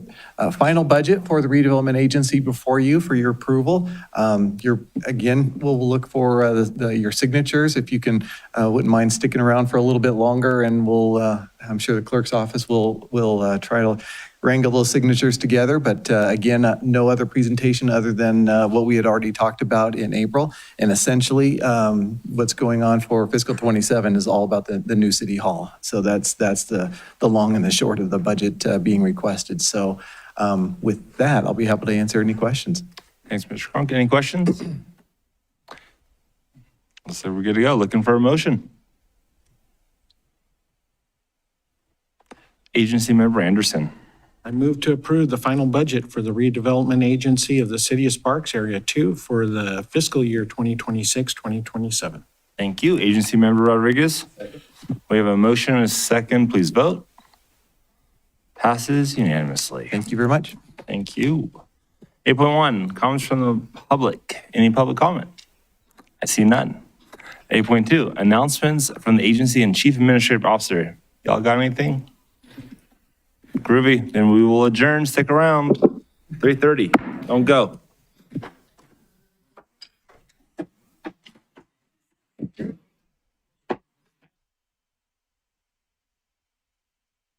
final budget for the redevelopment agency before you for your approval. We'll look for your signatures. If you can, wouldn't mind sticking around for a little bit longer, and we'll I'm sure the clerk's office will try to wrangle those signatures together. But again, no other presentation other than what we had already talked about in April. And essentially, what's going on for fiscal 27 is all about the new city hall. So that's the long and the short of the budget being requested. So with that, I'll be happy to answer any questions. Thanks, Mr. Cronk. Any questions? So we're good to go. Looking for a motion. Agency Member Anderson. I move to approve the final budget for the redevelopment agency of the City of Sparks Area 2 for the fiscal year 2026-2027. Thank you. Agency Member Rodriguez. We have a motion and a second. Please vote. Passes unanimously. Thank you very much. Thank you. 8.1, comments from the public. Any public comment? I see none. 8.2, announcements from the agency and Chief Administrative Officer. Y'all got anything? Groovy. Then we will adjourn. Stick around. 3:30. Don't go.